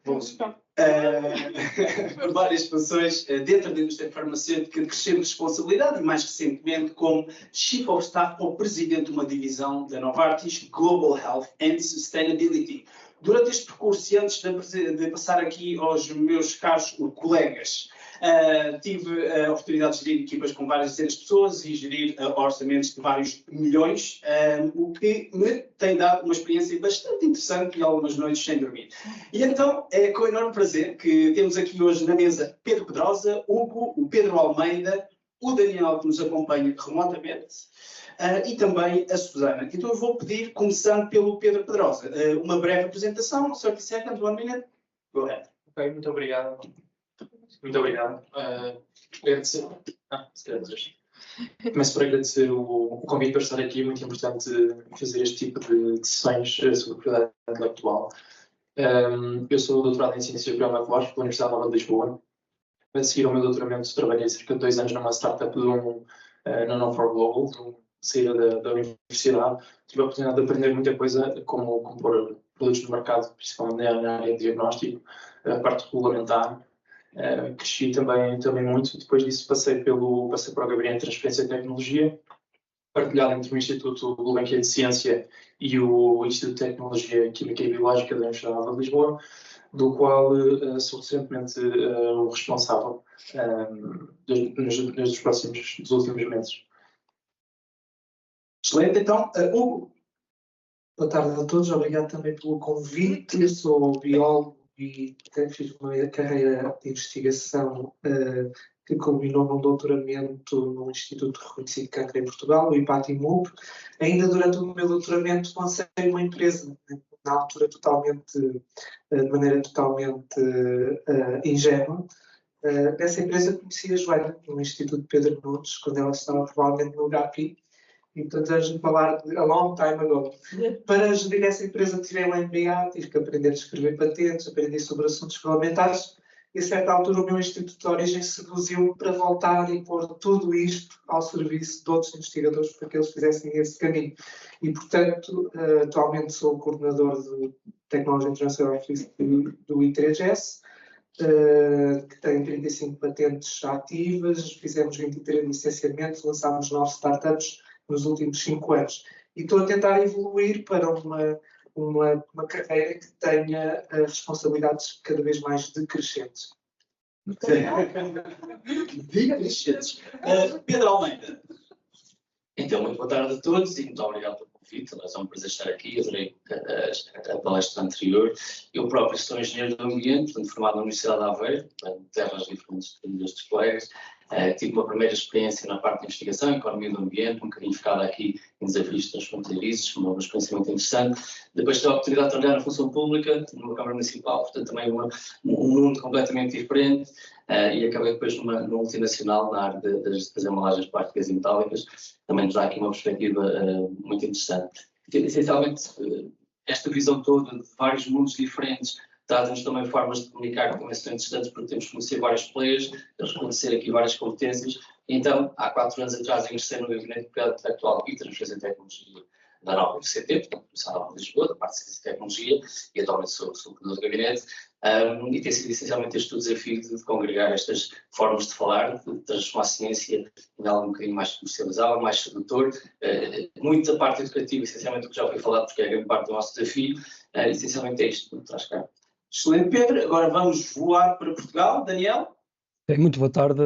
Bom, por várias funções dentro da indústria farmacêutica de crescente responsabilidade e mais recentemente como Chief of Staff ou Presidente de uma divisão da Novartis Global Health and Sustainability. Durante este percurso, e antes de passar aqui aos meus caros colegas, tive a oportunidade de gerir equipas com várias dezenas de pessoas e gerir orçamentos de vários milhões, o que me tem dado uma experiência bastante interessante e algumas noites sem dormir. E então é com enorme prazer que temos aqui hoje na mesa Pedro Pedrosa, Hugo, o Pedro Almeida, o Daniel que nos acompanha remotamente e também a Susana. Então eu vou pedir, começando pelo Pedro Pedrosa, uma breve apresentação, 30 seconds, 1 minute, go ahead. Ok, muito obrigado. Muito obrigado. Agradecer. Começo por agradecer o convite para estar aqui. É muito importante fazer este tipo de sessões sobre propriedade intelectual. Eu sou doutorado em Ciências Biomoleculares pela Universidade Nova de Lisboa. A seguir ao meu doutoramento, trabalhei cerca de 2 anos numa startup na None4Global, saída da universidade. Tive a oportunidade de aprender muita coisa, como pôr produtos no mercado, principalmente na área de diagnóstico, a parte regulamentar. Cresci também muito. Depois disso passei para o Gabinete de Transferência de Tecnologia, partilhado entre o Instituto Gulbenkian de Ciência e o Instituto de Tecnologia Química e Biológica da Universidade Nova de Lisboa, do qual sou recentemente o responsável dos últimos meses. Excelente, então, Hugo. Boa tarde a todos, obrigado também pelo convite. Eu sou biólogo e fiz uma carreira de investigação que culminou num doutoramento no Instituto Reconhecido de Cancro em Portugal, o IPATIMUP. Ainda durante o meu doutoramento lancei uma empresa, na altura de maneira totalmente ingênua. Nessa empresa conheci a Joana, no Instituto Pedro Nunes, quando ela estava provavelmente no HAPI. E, portanto, estamos a falar de a long time ago. Para gerir essa empresa, tirei um MBA, tive que aprender a escrever patentes, aprender sobre assuntos regulamentares. E, a certa altura, o meu instituto de origem seduziu-me para voltar e pôr tudo isto ao serviço de outros investigadores para que eles fizessem esse caminho. E, portanto, atualmente sou o coordenador do Technology Transfer Office do I3S, que tem 35 patentes ativas, fizemos 23 licenciamentos, lançámos 9 startups nos últimos 5 anos. E estou a tentar evoluir para uma carreira que tenha responsabilidades cada vez mais decrescentes. Decrescentes. Pedro Almeida. Então, muito boa tarde a todos e muito obrigado pelo convite. É um prazer estar aqui. Adorei a palestra anterior. Eu próprio sou engenheiro do ambiente, formado na Universidade de Aveiro, em terras diferentes destes colegas. Tive uma primeira experiência na parte de investigação, economia do ambiente, um bocadinho focada aqui em desafios transfronteiriços, uma experiência muito interessante. Depois tive a oportunidade de trabalhar na função pública, numa Câmara Municipal, portanto também um mundo completamente diferente. E acabei depois numa multinacional na área das embalagens plásticas e metálicas. Também nos dá aqui uma perspectiva muito interessante. Essencialmente, esta visão toda de vários mundos diferentes dá-nos também formas de comunicar que também são interessantes, porque temos que conhecer vários players, reconhecer aqui várias competências. Então, há 4 anos atrás, ingressei no Gabinete de Propriedade Intelectual e Transferência de Tecnologia da nova UCT, portanto, Universidade Nova de Lisboa, da parte de Ciência e Tecnologia, e atualmente sou o coordenador do gabinete. E tem sido essencialmente este o desafio de congregar estas formas de falar, de transformar a ciência em algo um bocadinho mais comercializável, mais sedutor. Muita parte educativa, essencialmente o que já ouvi falar, porque é a grande parte do nosso desafio, essencialmente é isto que traz cá. Excelente, Pedro. Agora vamos voar para Portugal. Daniel? Muito boa tarde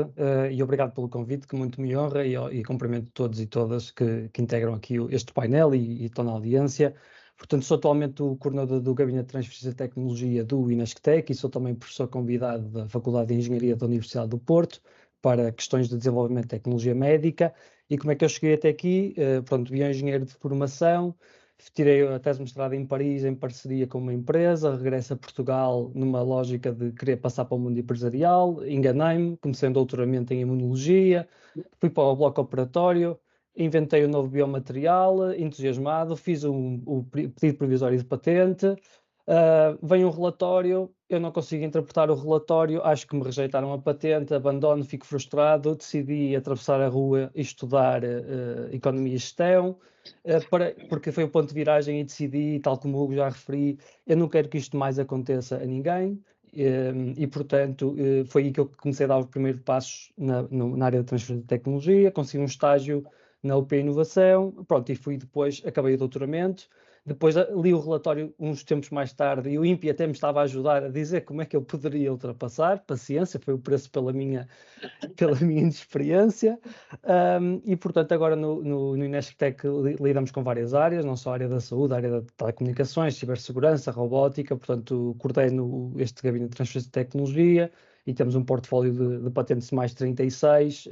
e obrigado pelo convite, que muito me honra, e cumprimento todos e todas que integram aqui este painel e estão na audiência. Portanto, sou atualmente o coordenador do Gabinete de Transferência de Tecnologia do INESCTEC e sou também professor convidado da Faculdade de Engenharia da Universidade do Porto para questões de desenvolvimento de tecnologia médica. E como é que eu cheguei até aqui? Bioengenheiro de formação, tirei a tese de mestrado em Paris em parceria com uma empresa, regresso a Portugal numa lógica de querer passar para o mundo empresarial, enganei-me, comecei um doutoramento em imunologia, fui para o bloco operatório, inventei um novo biomaterial, entusiasmado, fiz o pedido provisório de patente, Vem um relatório, eu não consigo interpretar o relatório, acho que me rejeitaram a patente, abandono, fico frustrado, decidi atravessar a rua e estudar Economia e Gestão, porque foi o ponto de viragem e decidi, tal como o Hugo já referi, eu não quero que isto mais aconteça a ninguém, e portanto foi aí que eu comecei a dar os primeiros passos na área de transferência de tecnologia, consegui um estágio na UP Inovação, pronto, e fui depois, acabei o doutoramento. Depois li o relatório uns tempos mais tarde e o INPE até me estava a ajudar a dizer como é que eu poderia ultrapassar. Paciência, foi o preço pela minha inexperiência. E, portanto, agora no Inesptec lidamos com várias áreas, não só a área da saúde, a área das telecomunicações, cibersegurança, robótica. Portanto, coordeno este gabinete de transferência de tecnologia e temos um portfólio de patentes mais 36,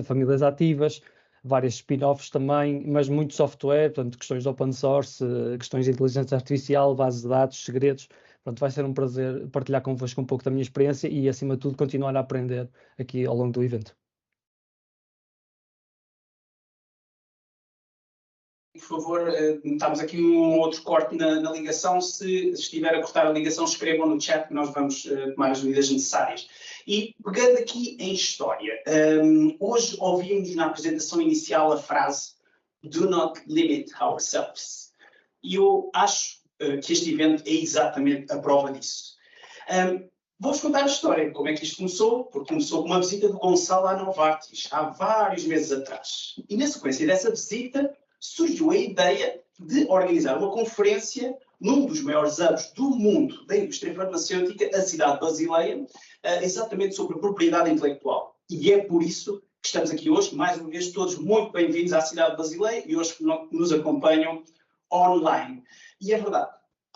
famílias ativas, várias spin-offs também, mas muito software, portanto, questões de open source, questões de inteligência artificial, bases de dados, segredos. Portanto, vai ser um prazer partilhar convosco um pouco da minha experiência e, acima de tudo, continuar a aprender aqui ao longo do evento. Por favor, notamos aqui um outro corte na ligação. Se estiver a cortar a ligação, escrevam no chat que nós vamos tomar as medidas necessárias. E pegando aqui em história, hoje ouvimos na apresentação inicial a frase "Do not limit ourselves". E eu acho que este evento é exatamente a prova disso. Vou-vos contar a história, como é que isto começou, porque começou com uma visita do Gonçalo à Novartis, há vários meses atrás. E na sequência dessa visita, surgiu a ideia de organizar uma conferência num dos maiores hubs do mundo da indústria farmacêutica, a cidade de Basileia, exatamente sobre propriedade intelectual. E é por isso que estamos aqui hoje, mais uma vez, todos muito bem-vindos à cidade de Basileia e hoje nos acompanham online. E é verdade,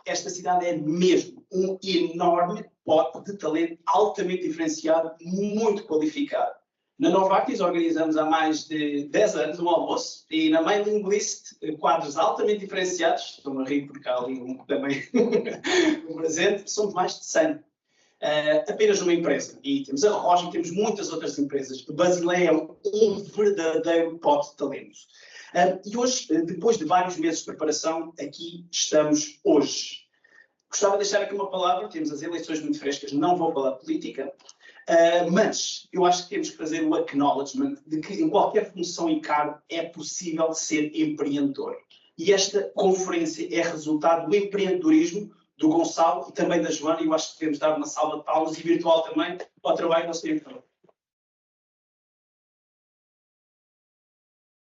esta cidade é mesmo um enorme pote de talento altamente diferenciado, muito qualificado. Na Novartis organizamos há mais de 10 anos um almoço e na Mailing List quadros altamente diferenciados, estou-me a rir porque há ali também um presente, somos mais de 100. Apenas uma empresa. E temos a Roche e temos muitas outras empresas. Basileia é um verdadeiro pote de talentos. E hoje, depois de vários meses de preparação, aqui estamos hoje. Gostava de deixar aqui uma palavra, temos as eleições muito frescas, não vou falar política, mas eu acho que temos que fazer o acknowledgement de que em qualquer função e cargo é possível ser empreendedor. E esta conferência é resultado do empreendedorismo do Gonçalo e também da Joana, e eu acho que devemos dar uma salva de palmas e virtual também ao trabalho que nós temos feito.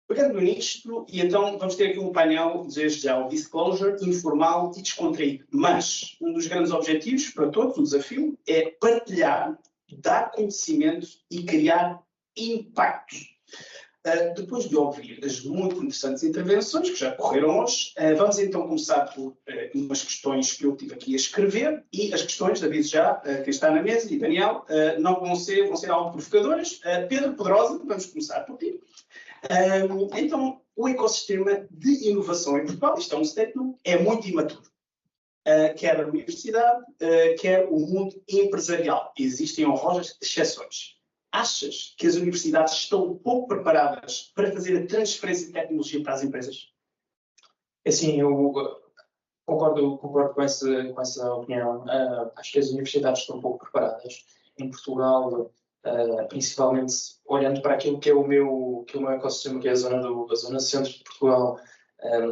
Pegando nisto, e então vamos ter aqui um painel, desde já, o disclosure, informal e descontraído. Mas um dos grandes objetivos para todos, o desafio, é partilhar, dar conhecimento e criar impacto. Depois de ouvir as muito interessantes intervenções que já correram hoje, vamos então começar por umas questões que eu tive aqui a escrever, e as questões, aviso já, quem está na mesa, e Daniel, não vão ser algo provocadoras. Pedro Pedrosa, vamos começar por ti. Então, o ecossistema de inovação em Portugal, isto é um statement, é muito imaturo. Quer a universidade, quer o mundo empresarial. Existem honrosas exceções. Achas que as universidades estão pouco preparadas para fazer a transferência de tecnologia para as empresas? Assim, eu concordo com essa opinião. Acho que as universidades estão pouco preparadas. Em Portugal, principalmente olhando para aquilo que é o meu ecossistema, que é a zona centro de Portugal,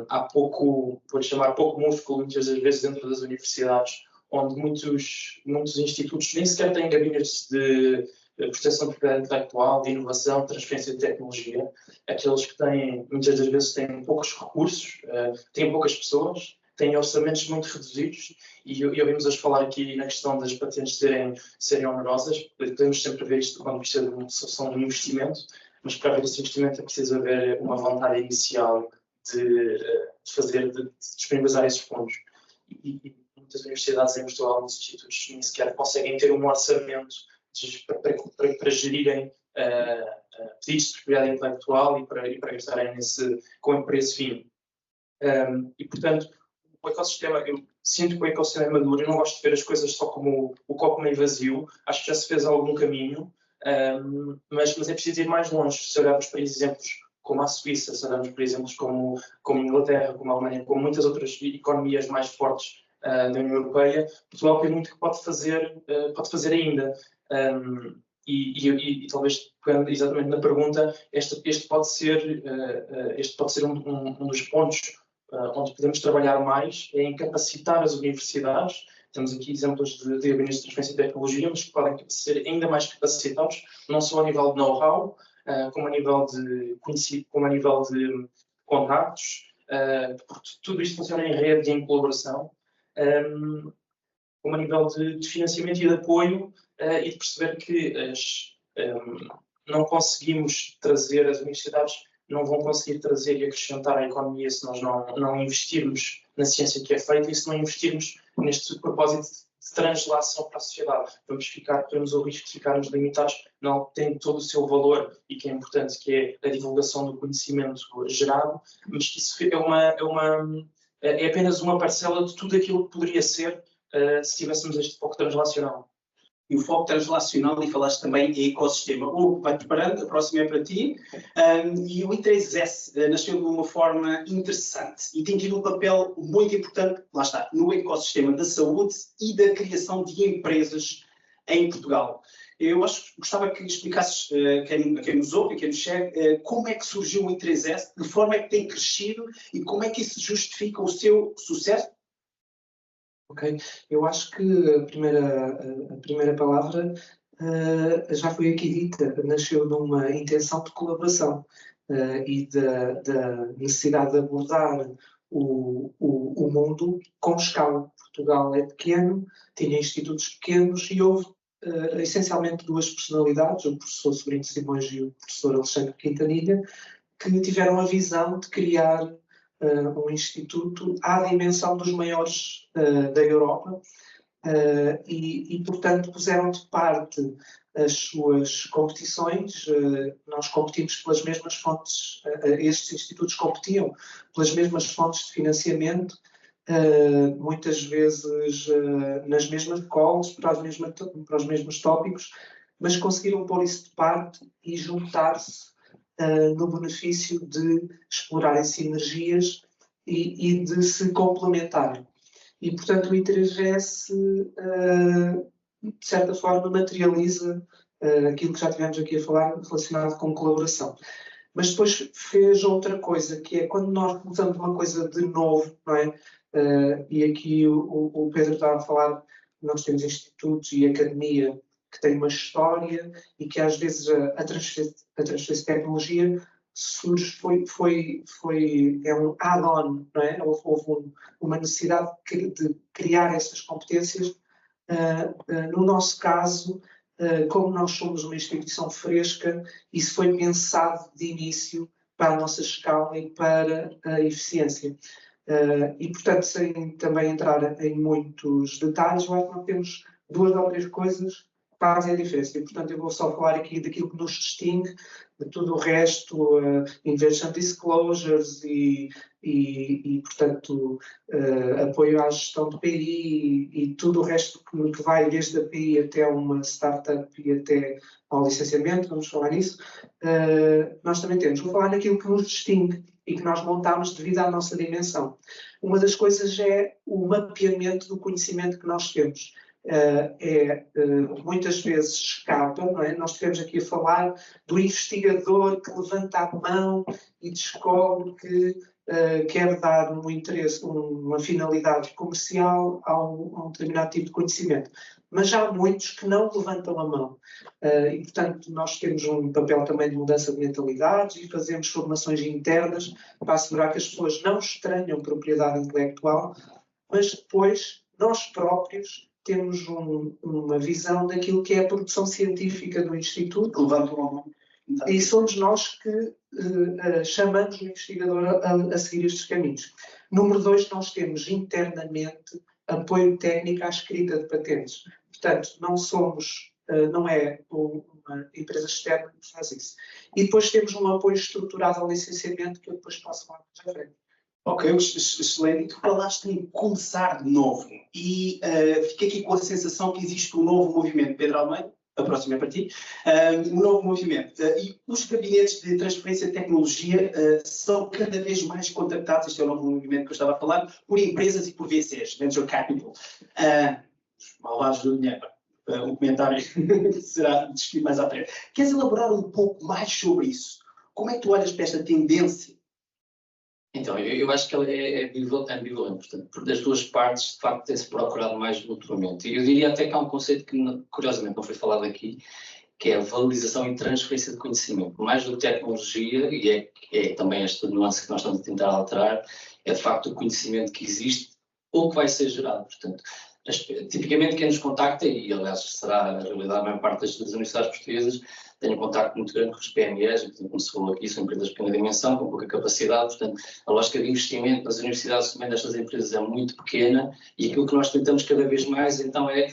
há pouco, vou-lhe chamar pouco músculo, muitas das vezes dentro das universidades, onde muitos institutos nem sequer têm gabinetes de proteção de propriedade intelectual, de inovação, de transferência de tecnologia. Aqueles que têm, muitas das vezes, têm poucos recursos, têm poucas pessoas, têm orçamentos muito reduzidos, e ouvimos hoje falar aqui na questão das patentes serem onerosas. Podemos sempre ver isto do ponto de vista de uma solução de investimento, mas para haver esse investimento é preciso haver uma vontade inicial de disponibilizar esses fundos. E muitas universidades em Portugal, muitos institutos, nem sequer conseguem ter um orçamento para gerirem pedidos de propriedade intelectual e para gastarem com esse fim. E, portanto, o ecossistema, eu sinto que o ecossistema é maduro. Eu não gosto de ver as coisas só como o copo meio vazio. Acho que já se fez algum caminho, mas é preciso ir mais longe. Se olharmos para exemplos como a Suíça, se olharmos para exemplos como a Inglaterra, como a Alemanha, como muitas outras economias mais fortes da União Europeia, Portugal tem muito que pode fazer ainda. E talvez, pegando exatamente na pergunta, este pode ser um dos pontos onde podemos trabalhar mais, é em capacitar as universidades. Temos aqui exemplos de gabinetes de transferência de tecnologia, mas que podem ser ainda mais capacitados, não só a nível de know-how, como a nível de contactos, porque tudo isto funciona em rede e em colaboração, como a nível de financiamento e de apoio, e de perceber que não conseguimos trazer, as universidades não vão conseguir trazer e acrescentar à economia se nós não investirmos na ciência que é feita e se não investirmos neste propósito de translação para a sociedade. Corremos o risco de ficarmos limitados, não tem todo o seu valor e que é importante, que é a divulgação do conhecimento gerado, mas que isso é apenas uma parcela de tudo aquilo que poderia ser se tivéssemos este foco translacional. E o foco translacional, e falaste também em ecossistema. Vai preparando, a próxima é para ti. E o I3S nasceu de uma forma interessante e tem tido um papel muito importante, lá está, no ecossistema da saúde e da criação de empresas em Portugal. Eu gostava que explicasses a quem nos ouve e quem nos segue como é que surgiu o I3S, de forma é que tem crescido e como é que isso justifica o seu sucesso. Ok, eu acho que a primeira palavra já foi aqui dita, nasceu de uma intenção de colaboração e da necessidade de abordar o mundo com escala. Portugal é pequeno, tinha institutos pequenos e houve essencialmente duas personalidades, o professor Sobrinho Simões e o professor Alexandre Quintanilha, que tiveram a visão de criar um instituto à dimensão dos maiores da Europa e, portanto, puseram de parte as suas competições. Nós competimos pelas mesmas fontes, estes institutos competiam pelas mesmas fontes de financiamento, muitas vezes nas mesmas calls, para os mesmos tópicos, mas conseguiram pôr isso de parte e juntar-se no benefício de explorarem sinergias e de se complementarem. E, portanto, o I3S, de certa forma, materializa aquilo que já tivemos aqui a falar relacionado com colaboração. Mas depois fez outra coisa, que é quando nós começamos uma coisa de novo, não é? E aqui o Pedro estava a falar, nós temos institutos e academia que tem uma história e que às vezes a transferência de tecnologia surge, é um add-on, não é? Houve uma necessidade de criar essas competências. No nosso caso, como nós somos uma instituição fresca, isso foi pensado de início para a nossa escala e para a eficiência. E, portanto, sem também entrar em muitos detalhes, eu acho que nós temos duas ou três coisas fazem a diferença. E, portanto, eu vou só falar aqui daquilo que nos distingue de tudo o resto, invention disclosures e portanto, apoio à gestão de PI e tudo o resto que vai desde a PI até uma startup e até ao licenciamento, vamos falar nisso. Nós também temos. Vou falar naquilo que nos distingue e que nós montamos devido à nossa dimensão. Uma das coisas é o mapeamento do conhecimento que nós temos. Muitas vezes escapa, não é? Nós estivemos aqui a falar do investigador que levanta a mão e descobre que quer dar um interesse, uma finalidade comercial a um determinado tipo de conhecimento. Mas há muitos que não levantam a mão. E, portanto, nós temos um papel também de mudança de mentalidades e fazemos formações internas para assegurar que as pessoas não estranham propriedade intelectual, mas depois nós próprios temos uma visão daquilo que é a produção científica do Instituto. Levantam a mão. E somos nós que chamamos o investigador a seguir estes caminhos. Número 2, nós temos internamente apoio técnico à escrita de patentes. Portanto, não é uma empresa externa que faz isso. E depois temos um apoio estruturado ao licenciamento que eu depois posso falar mais à frente. Ok, excelente. E tu falaste em começar de novo e fiquei aqui com a sensação que existe um novo movimento. Pedro Almeida? a próxima é para ti, um novo movimento. E os gabinetes de transferência de tecnologia são cada vez mais contactados, este é o novo movimento que eu estava a falar, por empresas e por VCs, Venture Capital. Os malvados do dinheiro. O comentário será discutido mais à frente. Queres elaborar um pouco mais sobre isso? Como é que tu olhas para esta tendência? Então, eu acho que ela é ambivalente, portanto, por das duas partes, de facto, tem-se procurado mais mutuamente. E eu diria até que há um conceito que, curiosamente, não foi falado aqui, que é a valorização e transferência de conhecimento. Mais do que tecnologia, e é também esta nuance que nós estamos a tentar alterar, é de facto o conhecimento que existe ou que vai ser gerado. Portanto, tipicamente quem nos contacta, e aliás será a realidade da maior parte das universidades portuguesas, tem um contacto muito grande com os PMEs, como se falou aqui, são empresas de pequena dimensão, com pouca capacidade, portanto a lógica de investimento nas universidades também destas empresas é muito pequena e aquilo que nós tentamos cada vez mais então é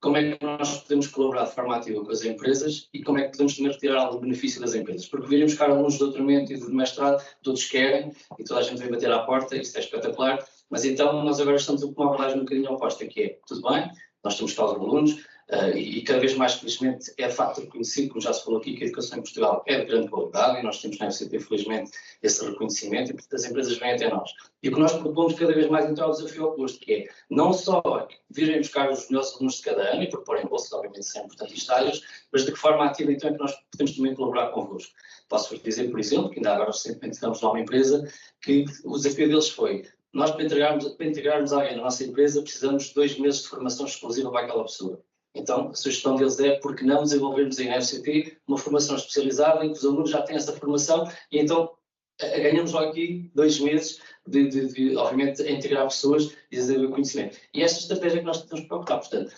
como é que nós podemos colaborar de forma ativa com as empresas e como é que podemos também retirar algum benefício das empresas. Porque virem buscar alunos de doutoramento e de mestrado, todos querem, e toda a gente vem bater à porta, isso é espetacular, mas então nós agora estamos com uma abordagem um bocadinho oposta, que é, tudo bem, nós temos cá os alunos, e cada vez mais, felizmente, é de facto reconhecido, como já se falou aqui, que a educação em Portugal é de grande qualidade, e nós temos na FCT, felizmente, esse reconhecimento, e portanto as empresas vêm até nós. E o que nós propomos cada vez mais, então, é o desafio oposto, que é não só virem buscar os melhores alunos de cada ano, e proporem bolsas, obviamente, sempre, portanto, e estágios, mas de que forma ativa, então, é que nós podemos também colaborar convosco. Posso-vos dizer, por exemplo, que ainda agora recentemente estamos numa empresa, que o desafio deles foi, nós para integrarmos alguém na nossa empresa, precisamos de 2 meses de formação exclusiva para aquela pessoa. Então, a sugestão deles é, por que não desenvolvermos em FCT uma formação especializada em que os alunos já têm essa formação e então ganhamos logo aqui 2 meses de obviamente, integrar pessoas e desenvolver conhecimento. E esta estratégia que nós temos que procurar, portanto,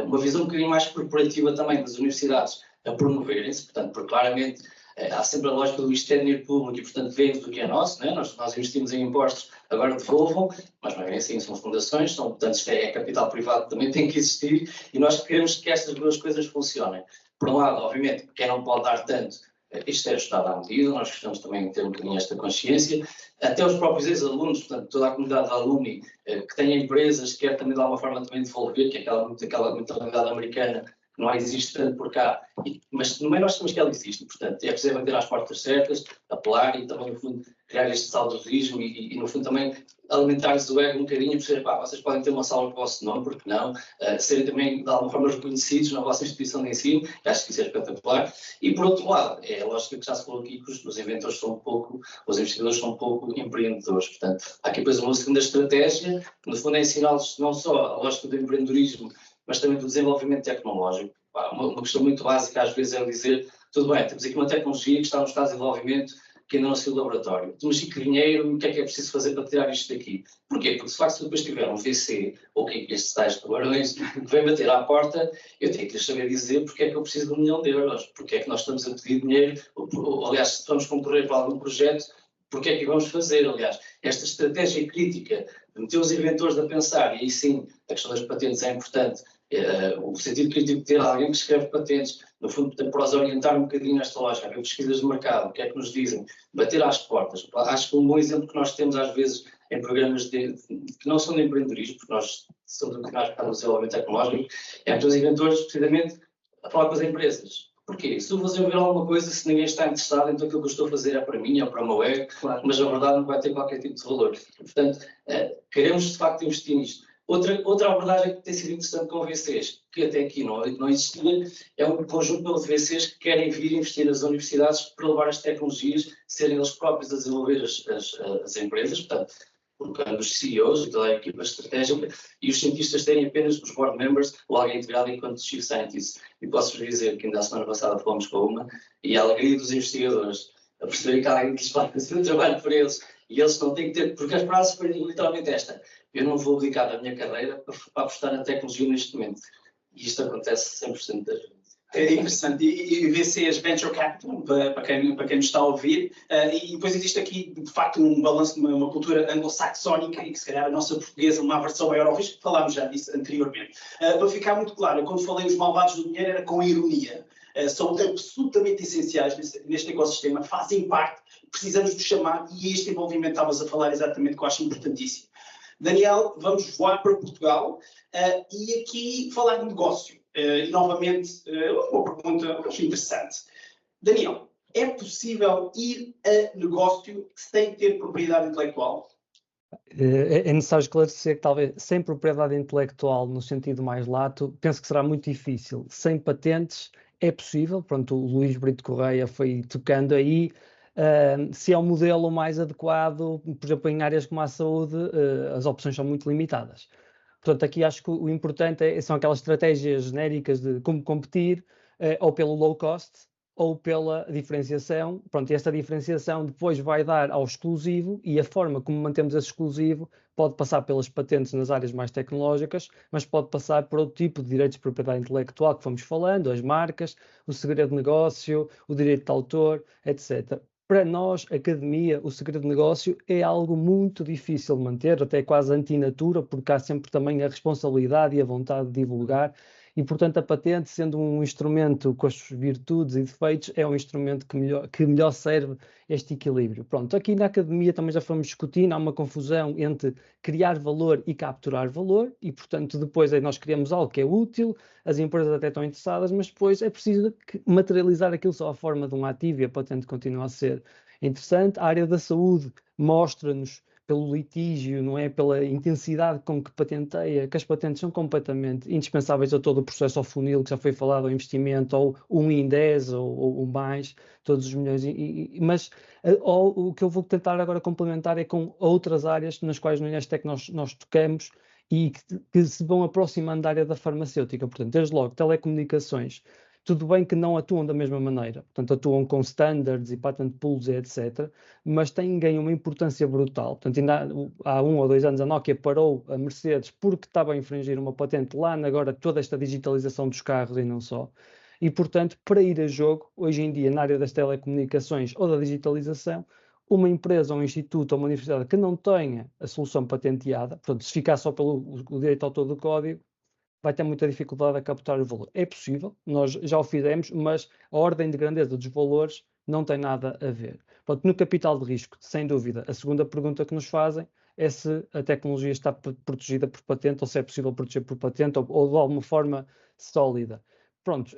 uma visão um bocadinho mais corporativa também das universidades a promoverem-se, portanto, porque claramente há sempre a lógica do isto é dinheiro público e, portanto, vemos do que é nosso, né? Nós investimos em impostos, agora devolvam, mas não é bem assim, são fundações, portanto, isto é capital privado, também tem que existir, e nós queremos que estas duas coisas funcionem. Por um lado, obviamente, quem não pode dar tanto, isto é ajustado à medida, nós gostamos também de ter um bocadinho esta consciência, até os próprios ex-alunos, portanto, toda a comunidade de alumni que tem empresas, que quer também de alguma forma também devolver, que é aquela mentalidade americana, que não existe tanto por cá, mas também nós sabemos que ela existe, portanto, é preciso bater às portas certas, apelar e também, no fundo, criar este saudosismo e no fundo, também alimentar-lhes o ego um bocadinho e perceber, vocês podem ter uma sala com o vosso nome, porque não, serem também, de alguma forma, reconhecidos na vossa instituição de ensino, acho que isso é espetacular. E, por outro lado, é a lógica que já se falou aqui, que os inventores são um pouco, os investidores são um pouco empreendedores, portanto, há aqui depois uma segunda estratégia, que no fundo é ensiná-los não só a lógica do empreendedorismo, mas também do desenvolvimento tecnológico. Uma questão muito básica às vezes é dizer, tudo bem, temos aqui uma tecnologia que está no estado de desenvolvimento que ainda não saiu do laboratório. Temos aqui dinheiro, o que é preciso fazer para tirar isto daqui? Porquê? Porque de facto se depois tiver um VC, ou que estes tais tubarões, que vem bater à porta, eu tenho que lhes saber dizer porque é que eu preciso de €1 milhão, porque é que nós estamos a pedir dinheiro, ou aliás, se vamos concorrer para algum projeto, porque é que vamos fazer? Aliás, esta estratégia crítica de meter os inventores a pensar, e aí sim, a questão das patentes é importante, o sentido crítico de ter alguém que escreve patentes, no fundo, para os orientar um bocadinho nesta lógica, ver pesquisas de mercado, o que é que nos dizem, bater às portas. Acho que um bom exemplo que nós temos às vezes em programas que não são de empreendedorismo, porque nós somos um bocadinho mais para o desenvolvimento tecnológico, é para os inventores, precisamente, a falar com as empresas. Porquê? Se eu vou desenvolver alguma coisa, se ninguém está interessado, então aquilo que eu estou a fazer é para mim, é para o meu ego, claro, mas na verdade não vai ter qualquer tipo de valor. Portanto, queremos de facto investir nisto. Outra abordagem que tem sido interessante com VCs, que até aqui não existia, é um conjunto de VCs que querem vir investir nas universidades para levar as tecnologias, serem eles próprios a desenvolver as empresas, portanto, colocando os CEOs e toda a equipa estratégica, e os cientistas terem apenas os board members ou alguém integrado enquanto chief scientist. E posso-vos dizer que ainda a semana passada falamos com uma, e a alegria dos investigadores a perceber que há alguém que lhes vai fazer o trabalho por eles, e eles não têm que ter, porque as frases foi literalmente esta: eu não vou dedicar a minha carreira para apostar na tecnologia neste momento. E isto acontece 100% das vezes. É interessante. E VCs, Venture Capital, para quem nos está a ouvir, e depois existe aqui, de facto, um balanço de uma cultura anglo-saxónica e que, se calhar, a nossa portuguesa, uma aversão maior ao risco, falámos já disso anteriormente. Para ficar muito claro, quando falei os malvados do dinheiro era com ironia. São absolutamente essenciais neste ecossistema, fazem parte, precisamos de chamar, e este envolvimento estavas a falar exatamente, que eu acho importantíssimo. Daniel, vamos voar para Portugal e aqui falar de negócio. E novamente, uma pergunta interessante. Daniel, é possível ir a negócio sem ter propriedade intelectual? É necessário esclarecer que talvez sem propriedade intelectual no sentido mais lato, penso que será muito difícil. Sem patentes é possível, pronto, o Luís Brito Correia foi tocando aí, se é o modelo mais adequado, por exemplo, em áreas como a saúde, as opções são muito limitadas. Portanto, aqui acho que o importante são aquelas estratégias genéricas de como competir, ou pelo low cost, ou pela diferenciação. Pronto, e esta diferenciação depois vai dar ao exclusivo, e a forma como mantemos esse exclusivo pode passar pelas patentes nas áreas mais tecnológicas, mas pode passar por outro tipo de direitos de propriedade intelectual que fomos falando, as marcas, o segredo de negócio, o direito de autor, etc. Para nós, academia, o segredo de negócio é algo muito difícil de manter, até quase antinatura, porque há sempre também a responsabilidade e a vontade de divulgar, e portanto a patente, sendo um instrumento com as suas virtudes e defeitos, é um instrumento que melhor serve este equilíbrio. Pronto, aqui na academia também já fomos discutindo, há uma confusão entre criar valor e capturar valor, e portanto depois aí nós criamos algo que é útil, as empresas até estão interessadas, mas depois é preciso materializar aquilo só à forma de um ativo, e a patente continua a ser interessante. A área da saúde mostra-nos pelo litígio, não é? Pela intensidade com que patenteia, que as patentes são completamente indispensáveis a todo o processo ao funil, que já foi falado, ao investimento, ou 1 em 10, ou mais, todos os milhões. Mas o que eu vou tentar agora complementar é com outras áreas nas quais no Inestec nós tocamos e que se vão aproximando da área da farmacêutica. Portanto, desde logo, telecomunicações. Tudo bem que não atuam da mesma maneira, portanto atuam com standards e patent pools, etc., mas ganham uma importância brutal. Portanto, ainda há 1 ou 2 anos a Nokia parou a Mercedes porque estava a infringir uma patente lá, agora toda esta digitalização dos carros e não só. E, portanto, para ir a jogo, hoje em dia, na área das telecomunicações ou da digitalização, uma empresa, um instituto ou uma universidade que não tenha a solução patenteada, portanto, se ficar só pelo direito ao autor do código, vai ter muita dificuldade a captar o valor. É possível, nós já o fizemos, mas a ordem de grandeza dos valores não tem nada a ver. Portanto, no capital de risco, sem dúvida, a segunda pergunta que nos fazem é se a tecnologia está protegida por patente ou se é possível proteger por patente ou de alguma forma sólida. Pronto,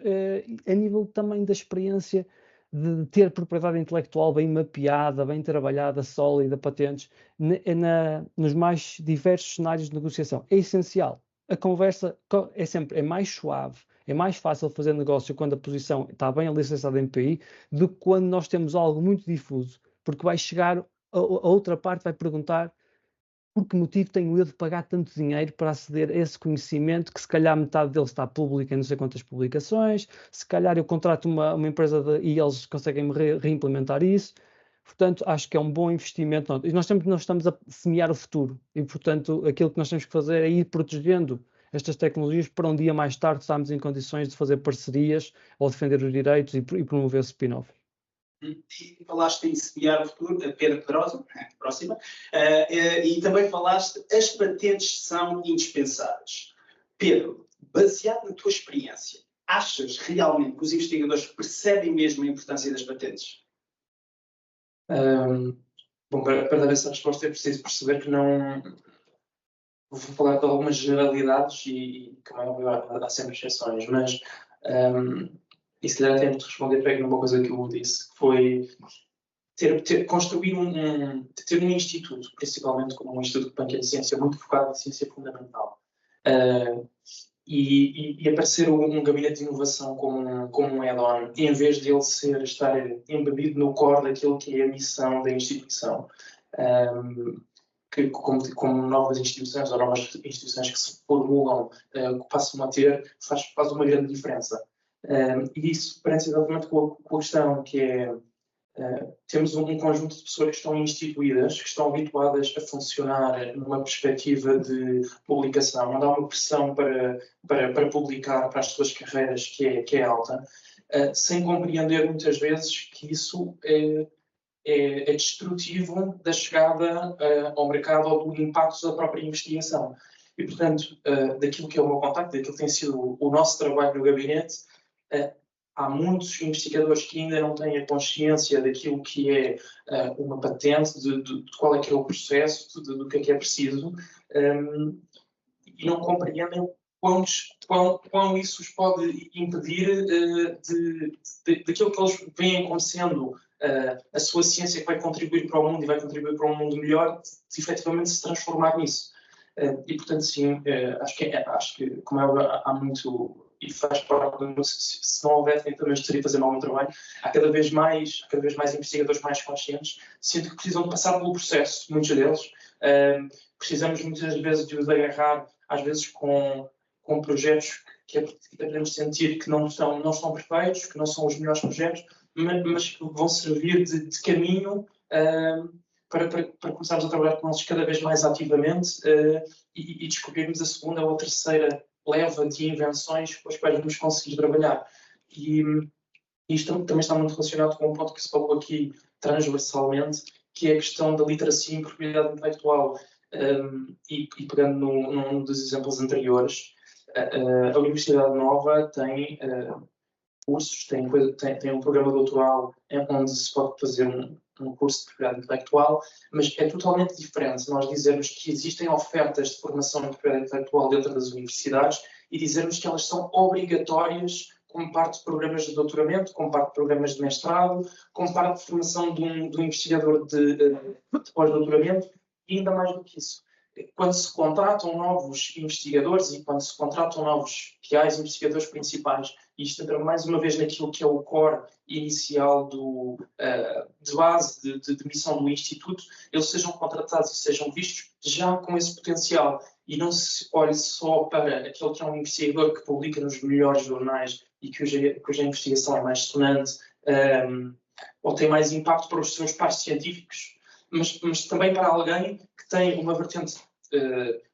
a nível também da experiência de ter propriedade intelectual bem mapeada, bem trabalhada, sólida, patentes, nos mais diversos cenários de negociação, é essencial. A conversa é mais suave, é mais fácil fazer negócio quando a posição está bem alicerçada em PI do que quando nós temos algo muito difuso, porque vai chegar, a outra parte vai perguntar por que motivo tenho eu de pagar tanto dinheiro para aceder a esse conhecimento que se calhar metade dele está público em não sei quantas publicações, se calhar eu contrato uma empresa e eles conseguem reimplementar isso. Portanto, acho que é um bom investimento. E nós estamos a semear o futuro. E, portanto, aquilo que nós temos que fazer é ir protegendo estas tecnologias para um dia mais tarde estarmos em condições de fazer parcerias ou defender os direitos e promover spin-off. E falaste em semear o futuro, a Pedro Pedrosa, próxima, e também falaste as patentes são indispensáveis. Pedro, baseado na tua experiência, achas realmente que os investigadores percebem mesmo a importância das patentes? Bom, para dar essa resposta é preciso perceber que não... Vou falar de algumas generalidades e como é óbvio, há sempre exceções, mas e se calhar temos de responder para numa coisa que eu disse, que foi construir ter um instituto, principalmente como um instituto de banca de ciência, muito focado em ciência fundamental. E aparecer um gabinete de inovação como um add-on, em vez de ele estar embebido no core daquilo que é a missão da instituição. Que como novas instituições ou novas instituições que se formulam, que passam a ter, faz uma grande diferença. E isso parece exatamente com a questão que é, temos um conjunto de pessoas que estão instituídas, que estão habituadas a funcionar numa perspectiva de publicação, onde há uma pressão para publicar para as suas carreiras que é alta, sem compreender muitas vezes que isso é destrutivo da chegada ao mercado ou do impacto da própria investigação. E, portanto, daquilo que é o meu contacto, daquilo que tem sido o nosso trabalho no gabinete, há muitos investigadores que ainda não têm a consciência daquilo que é uma patente, de qual é que é o processo, do que é preciso, e não compreendem quão isso os pode impedir daquilo que eles veem como sendo a sua ciência que vai contribuir para o mundo e vai contribuir para um mundo melhor, de efetivamente se transformar nisso. E, portanto, sim, acho que como há muito, e faz parte do se não houver, também estaria a fazer algum trabalho, há cada vez mais investigadores mais conscientes, sinto que precisam de passar pelo processo, muitos deles. Precisamos muitas vezes de os agarrar, às vezes com projetos que podemos sentir que não estão perfeitos, que não são os melhores projetos, mas que vão servir de caminho para começarmos a trabalhar com eles cada vez mais ativamente e descobrirmos a segunda ou a terceira leva de invenções com as quais vamos conseguir trabalhar. E isto também está muito relacionado com um ponto que se falou aqui transversalmente, que é a questão da literacia em propriedade intelectual. E pegando num dos exemplos anteriores, a Universidade Nova tem cursos, tem um programa doutoral onde se pode fazer um curso de propriedade intelectual, mas é totalmente diferente nós dizermos que existem ofertas de formação de propriedade intelectual dentro das universidades e dizermos que elas são obrigatórias como parte de programas de doutoramento, como parte de programas de mestrado, como parte de formação de um investigador de pós-doutoramento, e ainda mais do que isso. Quando se contratam novos investigadores e quando se contratam novos PIs, investigadores principais, e isto entra mais uma vez naquilo que é o core inicial de base de missão do Instituto, eles sejam contratados e sejam vistos já com esse potencial e não se olhe só para aquele que é um investigador que publica nos melhores jornais e cuja investigação é mais sonante ou tem mais impacto para os seus pares científicos, mas também para alguém que tem uma vertente,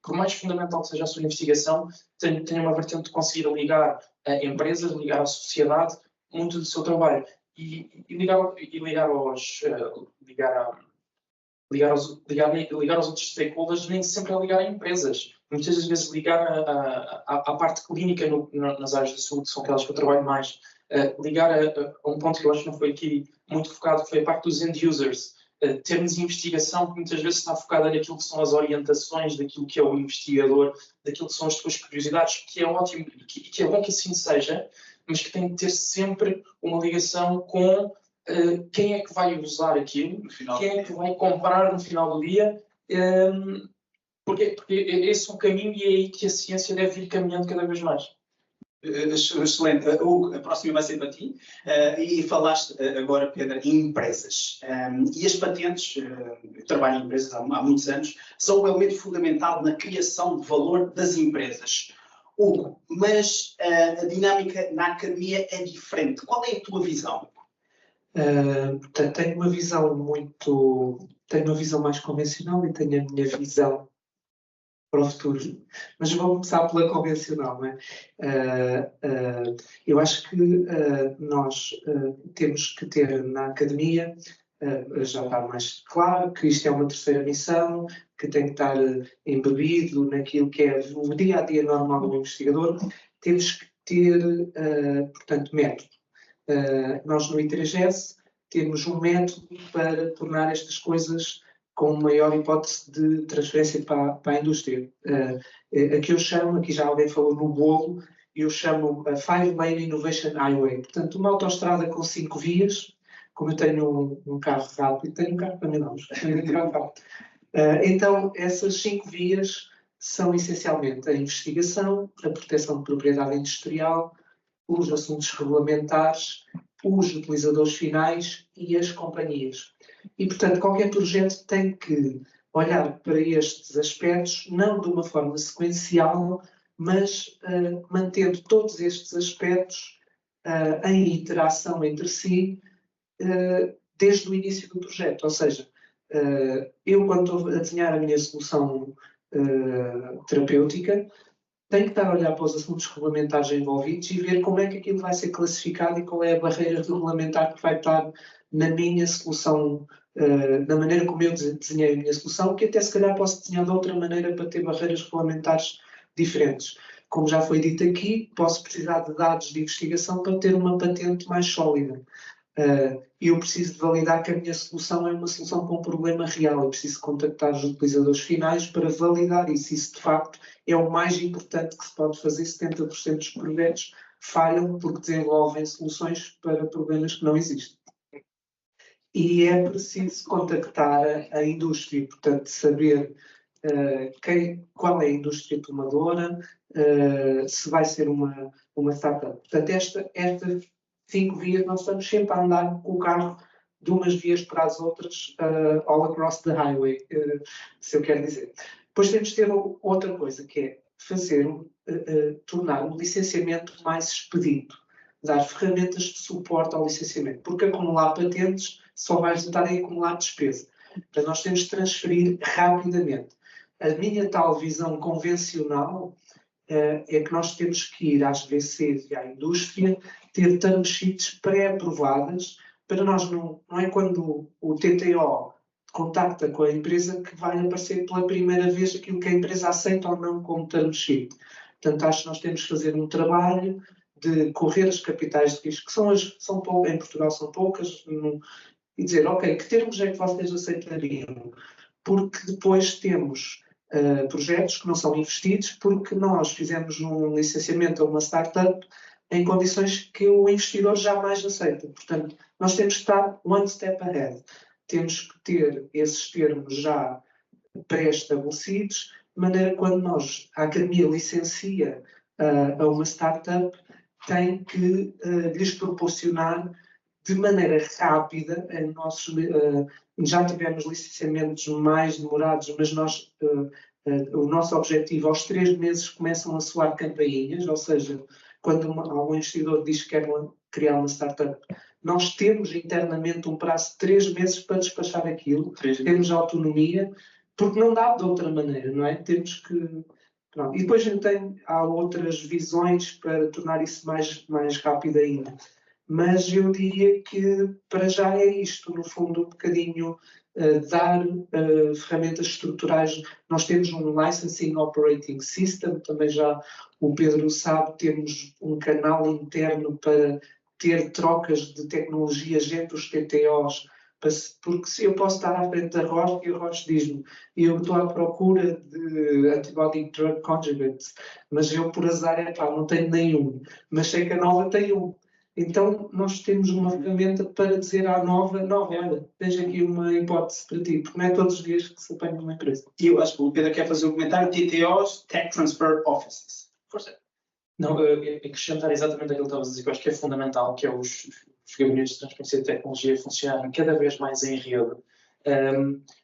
por mais fundamental que seja a sua investigação, tem uma vertente de conseguir ligar a empresas, ligar à sociedade, muito do seu trabalho. E ligar aos outros stakeholders nem sempre é ligar a empresas. Muitas das vezes ligar à parte clínica nas áreas de saúde, que são aquelas que eu trabalho mais. Ligar a um ponto que eu acho que não foi aqui muito focado, que foi a parte dos end users. Termos investigação que muitas vezes está focada naquilo que são as orientações daquilo que é o investigador, daquilo que são as suas curiosidades, que é ótimo, que é bom que assim seja, mas que tem que ter sempre uma ligação com quem é que vai usar aquilo, quem é que vai comprar no final do dia, porque esse é o caminho e é aí que a ciência deve ir caminhando cada vez mais. Excelente. A próxima vai ser para ti. E falaste agora, Pedro, em empresas. E as patentes, eu trabalho em empresas há muitos anos, são um elemento fundamental na criação de valor das empresas. Hugo, mas a dinâmica na academia é diferente. Qual é a tua visão? Portanto, tenho uma visão mais convencional e tenho a minha visão para o futuro. Mas vou começar pela convencional, não é? Eu acho que nós temos que ter na academia, já está mais claro, que isto é uma terceira missão, que tem que estar embebido naquilo que é o dia-a-dia normal do investigador. Temos que ter, portanto, método. Nós no I3S temos um método para tornar estas coisas com maior hipótese de transferência para a indústria. Aqui já alguém falou no bolo, eu chamo a 5-Lane Innovation Highway. Portanto, uma autoestrada com 5 vias, como eu tenho um carro rápido, tenho um carro para mim não, então, essas 5 vias são essencialmente a investigação, a proteção de propriedade industrial, os assuntos regulamentares, os utilizadores finais e as companhias. E, portanto, qualquer projeto tem que olhar para estes aspectos, não de uma forma sequencial, mas mantendo todos estes aspectos em interação entre si desde o início do projeto. Ou seja, eu, quando estou a desenhar a minha solução terapêutica, tenho que estar a olhar para os assuntos regulamentares envolvidos e ver como é que aquilo vai ser classificado e qual é a barreira regulamentar que vai estar na minha solução, na maneira como eu desenhei a minha solução, que até se calhar posso desenhar de outra maneira para ter barreiras regulamentares diferentes. Como já foi dito aqui, posso precisar de dados de investigação para ter uma patente mais sólida. eu preciso de validar que a minha solução é uma solução para um problema real. Eu preciso contactar os utilizadores finais para validar isso. Isso, de facto, é o mais importante que se pode fazer. 70% dos projetos falham porque desenvolvem soluções para problemas que não existem. E é preciso contactar a indústria, portanto, saber qual é a indústria tomadora, se vai ser uma startup. Portanto, estas 5 vias, nós estamos sempre a andar com o carro de umas vias para as outras, all across the highway, se eu quero dizer. Depois temos de ter outra coisa, que é tornar o licenciamento mais expedito, dar ferramentas de suporte ao licenciamento, porque acumular patentes só vai resultar em acumular despesa. Portanto, nós temos de transferir rapidamente. A minha tal visão convencional é que nós temos que ir às VCs e à indústria ter term sheets pré-aprovadas para nós não é quando o TTO contacta com a empresa que vai aparecer pela primeira vez aquilo que a empresa aceita ou não como term sheet. Portanto, acho que nós temos que fazer um trabalho de correr as capitais de risco, que em Portugal são poucas, e dizer, ok, que termos é que vocês aceitariam? Porque depois temos projetos que não são investidos porque nós fizemos um licenciamento a uma startup em condições que o investidor jamais aceita. Portanto, nós temos que estar one step ahead. Temos que ter esses termos já pré-estabelecidos, de maneira que quando a academia licencia a uma startup, tem que lhes proporcionar de maneira rápida, já tivemos licenciamentos mais demorados, mas o nosso objetivo, aos 3 meses, começam a soar campainhas, ou seja, quando algum investidor diz que quer criar uma startup, nós temos internamente um prazo de 3 meses para despachar aquilo, temos autonomia, porque não dá de outra maneira, não é? Temos que... Pronto. E depois há outras visões para tornar isso mais rápido ainda. Mas eu diria que para já é isto, no fundo, um bocadinho dar ferramentas estruturais. Nós temos um Licensing Operating System, também já o Pedro sabe, temos um canal interno para ter trocas de tecnologias entre os TTOs, porque se eu posso estar à frente da Roche e a Roche diz-me, eu estou à procura de antibody drug conjugates, mas eu por azar não tenho nenhum, mas sei que a Nova tem um. Então nós temos uma ferramenta para dizer à Nova, olha, tens aqui uma hipótese para ti, porque não é todos os dias que se apanha uma empresa. E eu acho que o Pedro quer fazer um comentário, TTOs, Tech Transfer Offices. Força. Não, acrescentar exatamente aquilo que estavas a dizer, que eu acho que é fundamental, que é os gabinetes de transferência de tecnologia funcionarem cada vez mais em rede,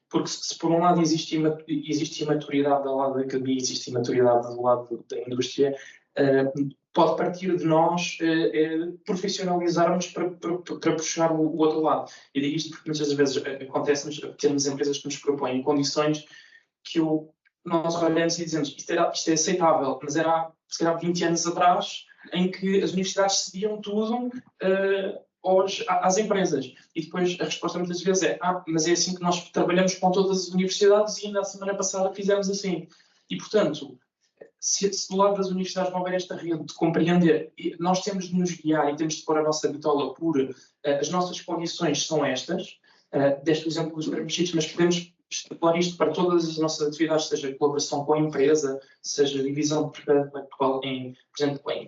porque se por um lado existe imaturidade do lado da academia, existe imaturidade do lado da indústria, pode partir de nós profissionalizarmos para puxar o outro lado. Eu digo isto porque muitas vezes acontece-nos pequenas empresas que nos propõem condições que nós olhamos e dizemos isto é aceitável, mas era se calhar 20 anos atrás, em que as universidades cediam tudo às empresas. E depois a resposta muitas vezes é mas é assim que nós trabalhamos com todas as universidades e ainda a semana passada fizemos assim. E, portanto, se do lado das universidades não houver esta rede de compreender, nós temos de nos guiar e temos de pôr a nossa bitola por as nossas condições são estas, deste exemplo dos term sheets, mas podemos extrapolar isto para todas as nossas atividades, seja colaboração com a empresa, seja divisão de por exemplo, em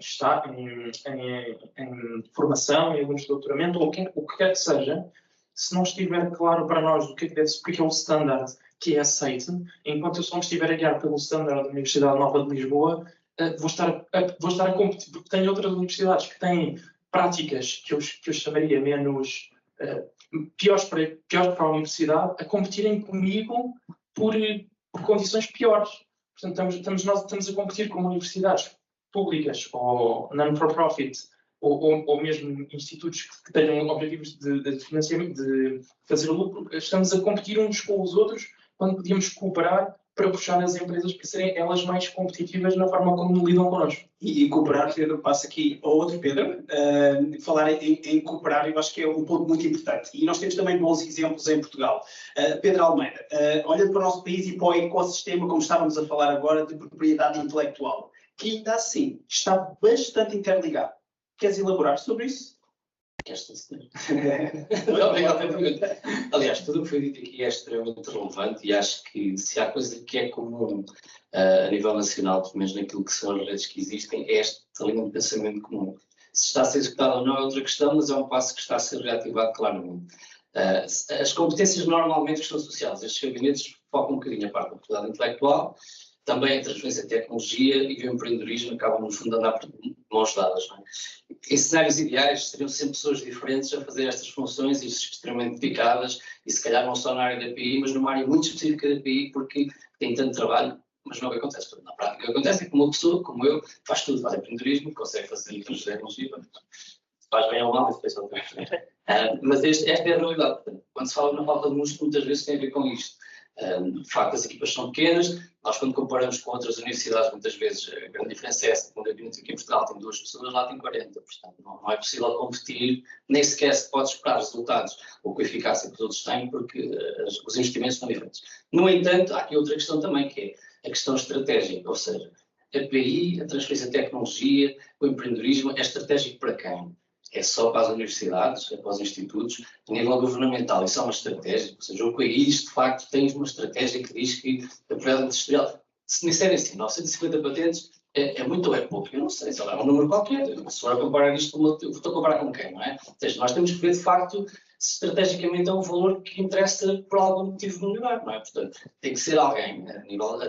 formação, em alguns de doutoramento, ou o que quer que seja, se não estiver claro para nós o que é o standard que é aceito, enquanto eu só me estiver a guiar pelo standard da Universidade Nova de Lisboa, vou estar a competir, porque tenho outras universidades que têm práticas que eu chamaria menos piores para a universidade, a competirem comigo por condições piores. Portanto, estamos a competir com universidades públicas ou non-for-profit ou mesmo institutos que tenham objetivos de financiamento, de fazer lucro. Estamos a competir uns com os outros quando podíamos cooperar para puxar as empresas para serem elas mais competitivas na forma como lidam connosco. E cooperar, Pedro, passa aqui ao outro Pedro, falar em cooperar, eu acho que é um ponto muito importante. E nós temos também bons exemplos em Portugal. Pedro Almeida, olhando para o nosso país e para o ecossistema, como estávamos a falar agora, de propriedade intelectual, que ainda assim está bastante interligado. Queres elaborar sobre isso? Queres dizer? Obrigado pela pergunta. Aliás, tudo o que foi dito aqui é extremamente relevante e acho que se há coisa que é comum a nível nacional, pelo menos naquilo que são as redes que existem, é esta linha de pensamento comum. Se está a ser executado ou não é outra questão, mas é um passo que está a ser reativado claramente. As competências normalmente que estão associadas a estes gabinetes focam um bocadinho a parte da propriedade intelectual, também a transferência de tecnologia e o empreendedorismo acabam, no fundo, a andar de mãos dadas. Não é? Em cenários ideais, seriam sempre pessoas diferentes a fazer estas funções e extremamente dedicadas, e se calhar não só na área da PI, mas numa área muito específica da PI, porque tem tanto trabalho, mas não é o que acontece. Na prática, o que acontece é que uma pessoa, como eu, faz tudo, faz empreendedorismo, consegue fazer transferência de tecnologia, faz bem ou mal, isso depois outra vez. Mas esta é a realidade. Portanto, quando se fala na falta de músculo, muitas vezes tem a ver com isto. De facto, as equipas são pequenas, nós quando comparamos com outras universidades, muitas vezes a grande diferença é essa, quando a gabinete aqui em Portugal tem 2 pessoas, lá tem 40, portanto não é possível competir, nem sequer se pode esperar resultados ou com a eficácia que os outros têm, porque os investimentos são diferentes. No entanto, há aqui outra questão também, que é a questão estratégica, ou seja, a PI, a transferência de tecnologia, o empreendedorismo, é estratégico para quem? É só para as universidades, é para os institutos, a nível governamental, isso é uma estratégia, ou seja, o país, de facto, tem uma estratégia que diz que a propriedade industrial, se me disserem assim, 950 patentes, é muito ou é pouco? Eu não sei, se é um número qualquer, se for a comparar isto, estou a comparar com quem, não é? Ou seja, nós temos que ver, de facto, se estrategicamente é um valor que interessa por algum motivo melhorar, não é? Portanto, tem que ser alguém, a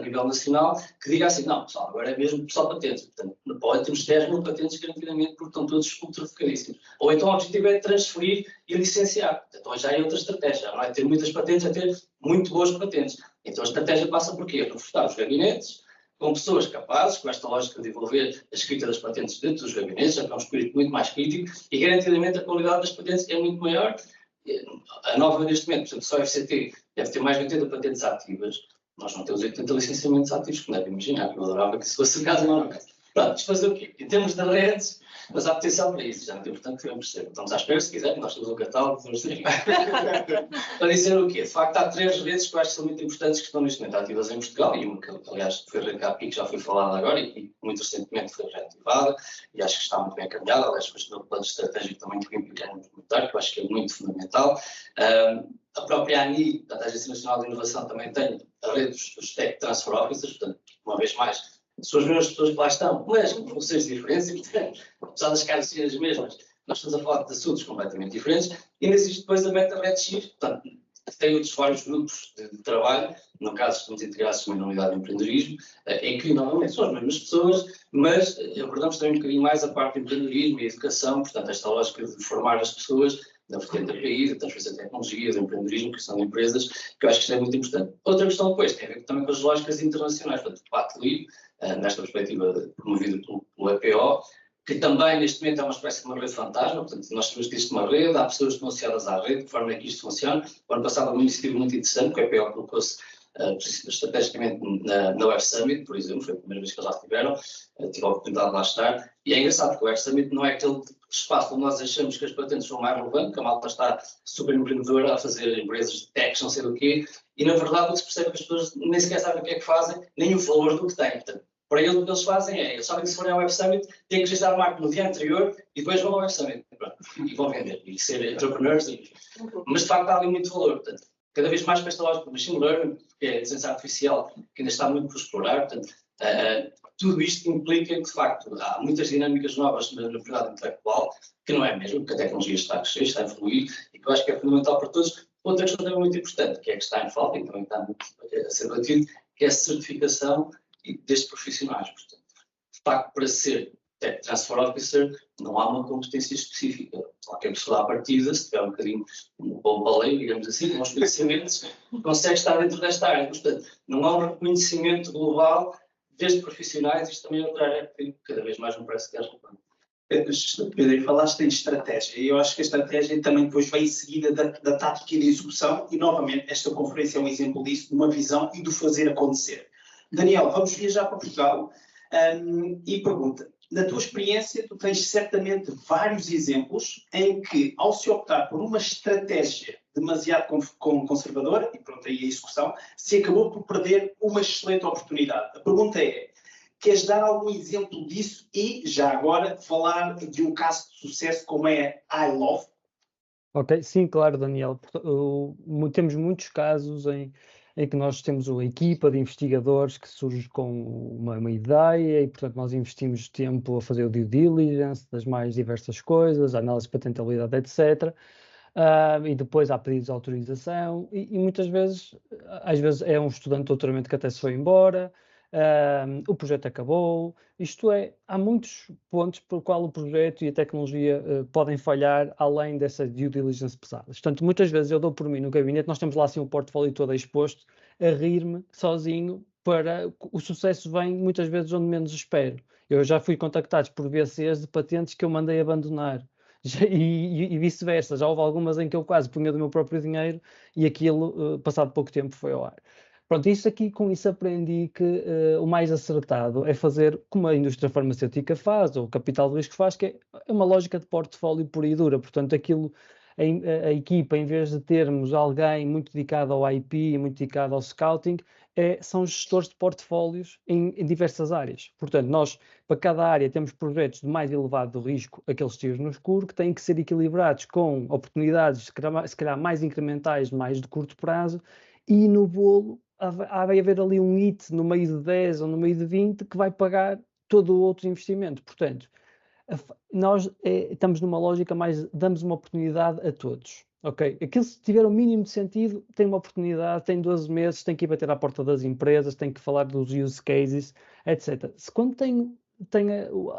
nível nacional, que diga assim, não, pessoal, agora é mesmo só patentes. Portanto, no pode temos 10 mil patentes garantidamente porque estão todos ultrafocadíssimos. Ou então o objetivo é transferir e licenciar. Então já é outra estratégia, não é ter muitas patentes, é ter muito boas patentes. Então a estratégia passa por quê? Reforçar os gabinetes, com pessoas capazes, com esta lógica de desenvolver a escrita das patentes dentro dos gabinetes, já que é um espírito muito mais crítico, e garantidamente a qualidade das patentes é muito maior. A nova, neste momento, por exemplo, só a FCT deve ter mais de 80 patentes ativas. Nós não temos 80 licenciamentos ativos, como deve imaginar. Eu adorava que isso fosse o caso, não é? Pronto, isto fazer o quê? Em termos de redes, mas há potencial para isso, já não tem portanto que perceber. Estamos à espera, se quiserem, nós temos um catálogo, para dizer o quê? De facto, há 3 redes que eu acho que são muito importantes que estão neste momento ativas em Portugal, e uma que, aliás, foi recapido, que já foi falada agora e muito recentemente foi reativada, e acho que está muito bem encaminhada, aliás, depois do plano estratégico também que implicar no comunitário, que eu acho que é muito fundamental. A própria ANI, a Agência Nacional de Inovação, também tem a rede dos Tech Transfer Officers, portanto, uma vez mais, são as mesmas pessoas que lá estão, mas com funções diferentes, e portanto, apesar das caras serem as mesmas, nós estamos a falar de assuntos completamente diferentes, e ainda existe depois a Meta-Red X, portanto, tem outros vários grupos de trabalho, no caso estamos integrados também na unidade de empreendedorismo, em que normalmente são as mesmas pessoas, mas abordamos também um bocadinho mais a parte do empreendedorismo e educação, portanto, esta lógica de formar as pessoas da vertente da PI, da transferência de tecnologia, do empreendedorismo, que são empresas, que eu acho que isto é muito importante. Outra questão depois tem a ver também com as lógicas internacionais, portanto, o Pacto Livre, nesta perspectiva promovida pelo EPO, que também neste momento é uma espécie de uma rede fantasma, portanto nós sabemos que existe uma rede, há pessoas que estão associadas à rede, de forma que isto funciona. O ano passado uma iniciativa muito interessante, que o EPO colocou-se estrategicamente na Web Summit, por exemplo, foi a primeira vez que eles lá estiveram, tive a oportunidade de lá estar, e é engraçado porque o Web Summit não é aquele espaço onde nós achamos que as patentes são mais relevantes, que a malta está super empreendedora a fazer empresas de tech, não sei do quê, e na verdade o que se percebe é que as pessoas nem sequer sabem o que é que fazem, nem o valor do que têm. Portanto, para eles o que eles fazem é, eles sabem que se forem ao Web Summit têm que registrar a marca no dia anterior e depois vão ao Web Summit e vão vender e ser entrepreneurs. Mas de facto há ali muito valor. Portanto, cada vez mais para esta lógica de machine learning, que é a inteligência artificial, que ainda está muito por explorar. Portanto, tudo isto implica que de facto há muitas dinâmicas novas na propriedade intelectual, que não é mesmo, porque a tecnologia está a crescer, está a evoluir e que eu acho que é fundamental para todos. Outra questão também muito importante, que é que está em falta e também está a ser batido, que é a certificação destes profissionais. Portanto, de facto, para ser Tech Transfer Officer, não há uma competência específica. Qualquer pessoa à partida, se tiver um bocadinho um bom baleio, digamos assim, com os conhecimentos, consegue estar dentro desta área. Portanto, não há um reconhecimento global destes profissionais. Isto também é outra área que cada vez mais me parece que é relevante. Pedro, falaste em estratégia, e eu acho que a estratégia também depois vem em seguida da tática e da execução, e novamente esta conferência é um exemplo disso, de uma visão e do fazer acontecer. Daniel, vamos viajar para Portugal e pergunta, na tua experiência tu tens certamente vários exemplos em que ao se optar por uma estratégia demasiado conservadora, e pronto, aí a execução, se acabou por perder uma excelente oportunidade. A pergunta é, Queres dar algum exemplo disso e, já agora, falar de um caso de sucesso como é I Love? Ok, sim, claro, Daniel. Temos muitos casos em que nós temos uma equipa de investigadores que surge com uma ideia e, portanto, nós investimos tempo a fazer o due diligence das mais diversas coisas, a análise de patentabilidade, etc. E depois há pedidos de autorização e muitas vezes, às vezes é um estudante de doutoramento que até se foi embora, o projeto acabou, isto é, há muitos pontos por qual o projeto e a tecnologia podem falhar além dessa due diligence pesada. Portanto, muitas vezes eu dou por mim no gabinete, nós temos lá assim um portfólio todo exposto, a rir-me sozinho, para o sucesso vem muitas vezes onde menos espero. Eu já fui contactado por VCs de patentes que eu mandei abandonar. E vice-versa, já houve algumas em que eu quase punha do meu próprio dinheiro e aquilo, passado pouco tempo, foi ao ar. Pronto, com isso aprendi que o mais acertado é fazer como a indústria farmacêutica faz, ou o capital de risco faz, que é uma lógica de portfólio pura e dura. Portanto, a equipa, em vez de termos alguém muito dedicado ao IP, muito dedicado ao scouting, são gestores de portfólios em diversas áreas. Portanto, nós, para cada área, temos projetos de mais elevado risco, aqueles tiros no escuro, que têm que ser equilibrados com oportunidades, se calhar mais incrementais, mais de curto prazo, e no bolo vai haver ali um hit no meio de 10 ou no meio de 20 que vai pagar todo o outro investimento. Portanto, nós estamos numa lógica mais, damos uma oportunidade a todos. Ok, aquilo se tiver o mínimo de sentido, tem uma oportunidade, tem 12 meses, tem que ir bater à porta das empresas, tem que falar dos use cases, etc. Se quando tem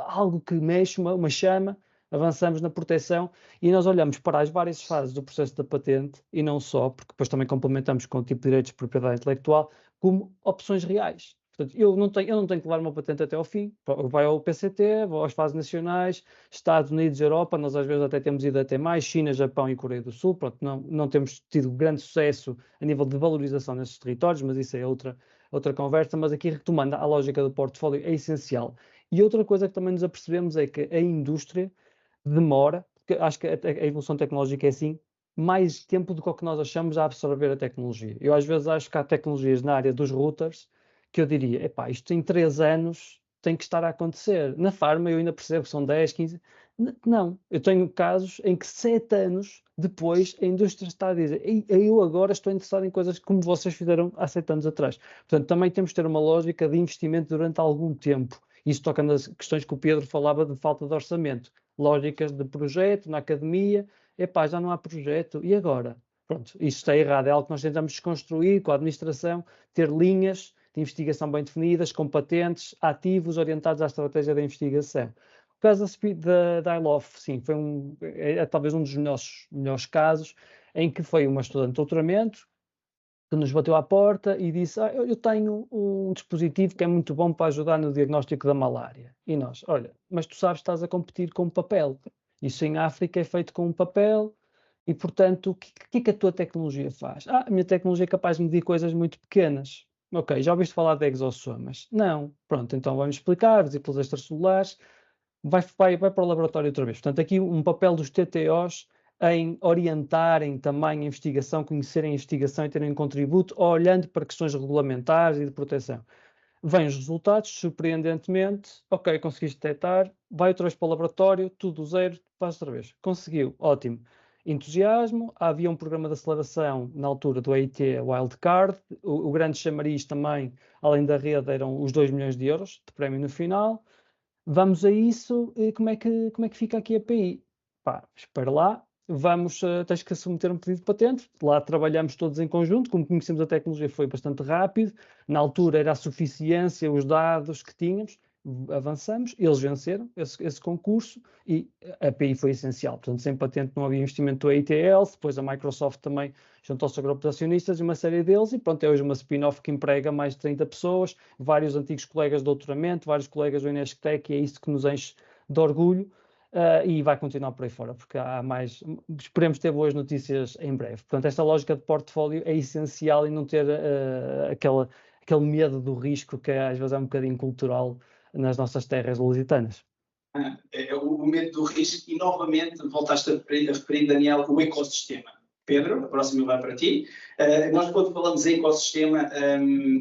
algo que mexe, uma chama, avançamos na proteção e nós olhamos para as várias fases do processo da patente e não só, porque depois também complementamos com o tipo de direitos de propriedade intelectual, como opções reais. Portanto, eu não tenho que levar uma patente até ao fim, vai ao PCT, vai às fases nacionais, Estados Unidos, Europa, nós às vezes até temos ido até mais, China, Japão e Coreia do Sul, pronto, não temos tido grande sucesso a nível de valorização nesses territórios, mas isso é outra conversa, mas aqui retomando a lógica do portfólio é essencial. E outra coisa que também nos apercebemos é que a indústria demora, porque acho que a evolução tecnológica é assim, mais tempo do que o que nós achamos a absorver a tecnologia. Eu às vezes acho que há tecnologias na área dos routers que eu diria, epá, isto em 3 anos tem que estar a acontecer. Na farma eu ainda percebo que são 10, 15... Não, eu tenho casos em que 7 anos depois a indústria está a dizer, eu agora estou interessado em coisas como vocês fizeram há 7 anos atrás. Portanto, também temos de ter uma lógica de investimento durante algum tempo. Isso toca nas questões que o Pedro falava de falta de orçamento. Lógicas de projeto na academia, epá, já não há projeto, e agora? Pronto, isso está errado, é algo que nós tentamos desconstruir com a administração, ter linhas de investigação bem definidas, com patentes, ativos, orientados à estratégia da investigação. O caso da ILOF, sim, foi talvez um dos melhores casos, em que foi uma estudante de doutoramento que nos bateu à porta e disse, eu tenho um dispositivo que é muito bom para ajudar no diagnóstico da malária. E nós, olha, mas tu sabes que estás a competir com papel. Isso em África é feito com papel e, portanto, o que a tua tecnologia faz? A minha tecnologia é capaz de medir coisas muito pequenas. Ok, já ouviste falar de exossomas? Não. Pronto, então vamos explicar, vesículas extracelulares, vai para o laboratório outra vez. Portanto, aqui um papel dos TTOs em orientarem também a investigação, conhecerem a investigação e terem um contributo, olhando para questões regulamentares e de proteção. Vêm os resultados, surpreendentemente, ok, conseguiste detectar, vai outra vez para o laboratório, tudo do zero, faz outra vez. Conseguiu, ótimo. Entusiasmo, havia um programa de aceleração na altura do EIT Wildcard, o grande chamariz também, além da rede, eram os 2 milhões de euros de prémio no final. Vamos a isso, e como é que fica aqui a API? Pá, espera lá, tens que submeter um pedido de patente, lá trabalhamos todos em conjunto, como conhecemos a tecnologia foi bastante rápido, na altura era a suficiência, os dados que tínhamos, avançamos, eles venceram esse concurso e a API foi essencial, portanto sem patente não havia investimento do EITL, depois a Microsoft também juntou-se ao grupo de acionistas e uma série deles e pronto, é hoje uma spin-off que emprega mais de 30 pessoas, vários antigos colegas de doutoramento, vários colegas do Inesctec e é isso que nos enche de orgulho. E vai continuar por aí fora, porque há mais, esperemos ter boas notícias em breve. Portanto, esta lógica de portfólio é essencial e não ter aquele medo do risco que às vezes é um bocadinho cultural nas nossas terras lusitanas. O medo do risco e novamente voltaste a referir, Daniel, o ecossistema. Pedro, a próxima vai para ti. Nós, quando falamos em ecossistema,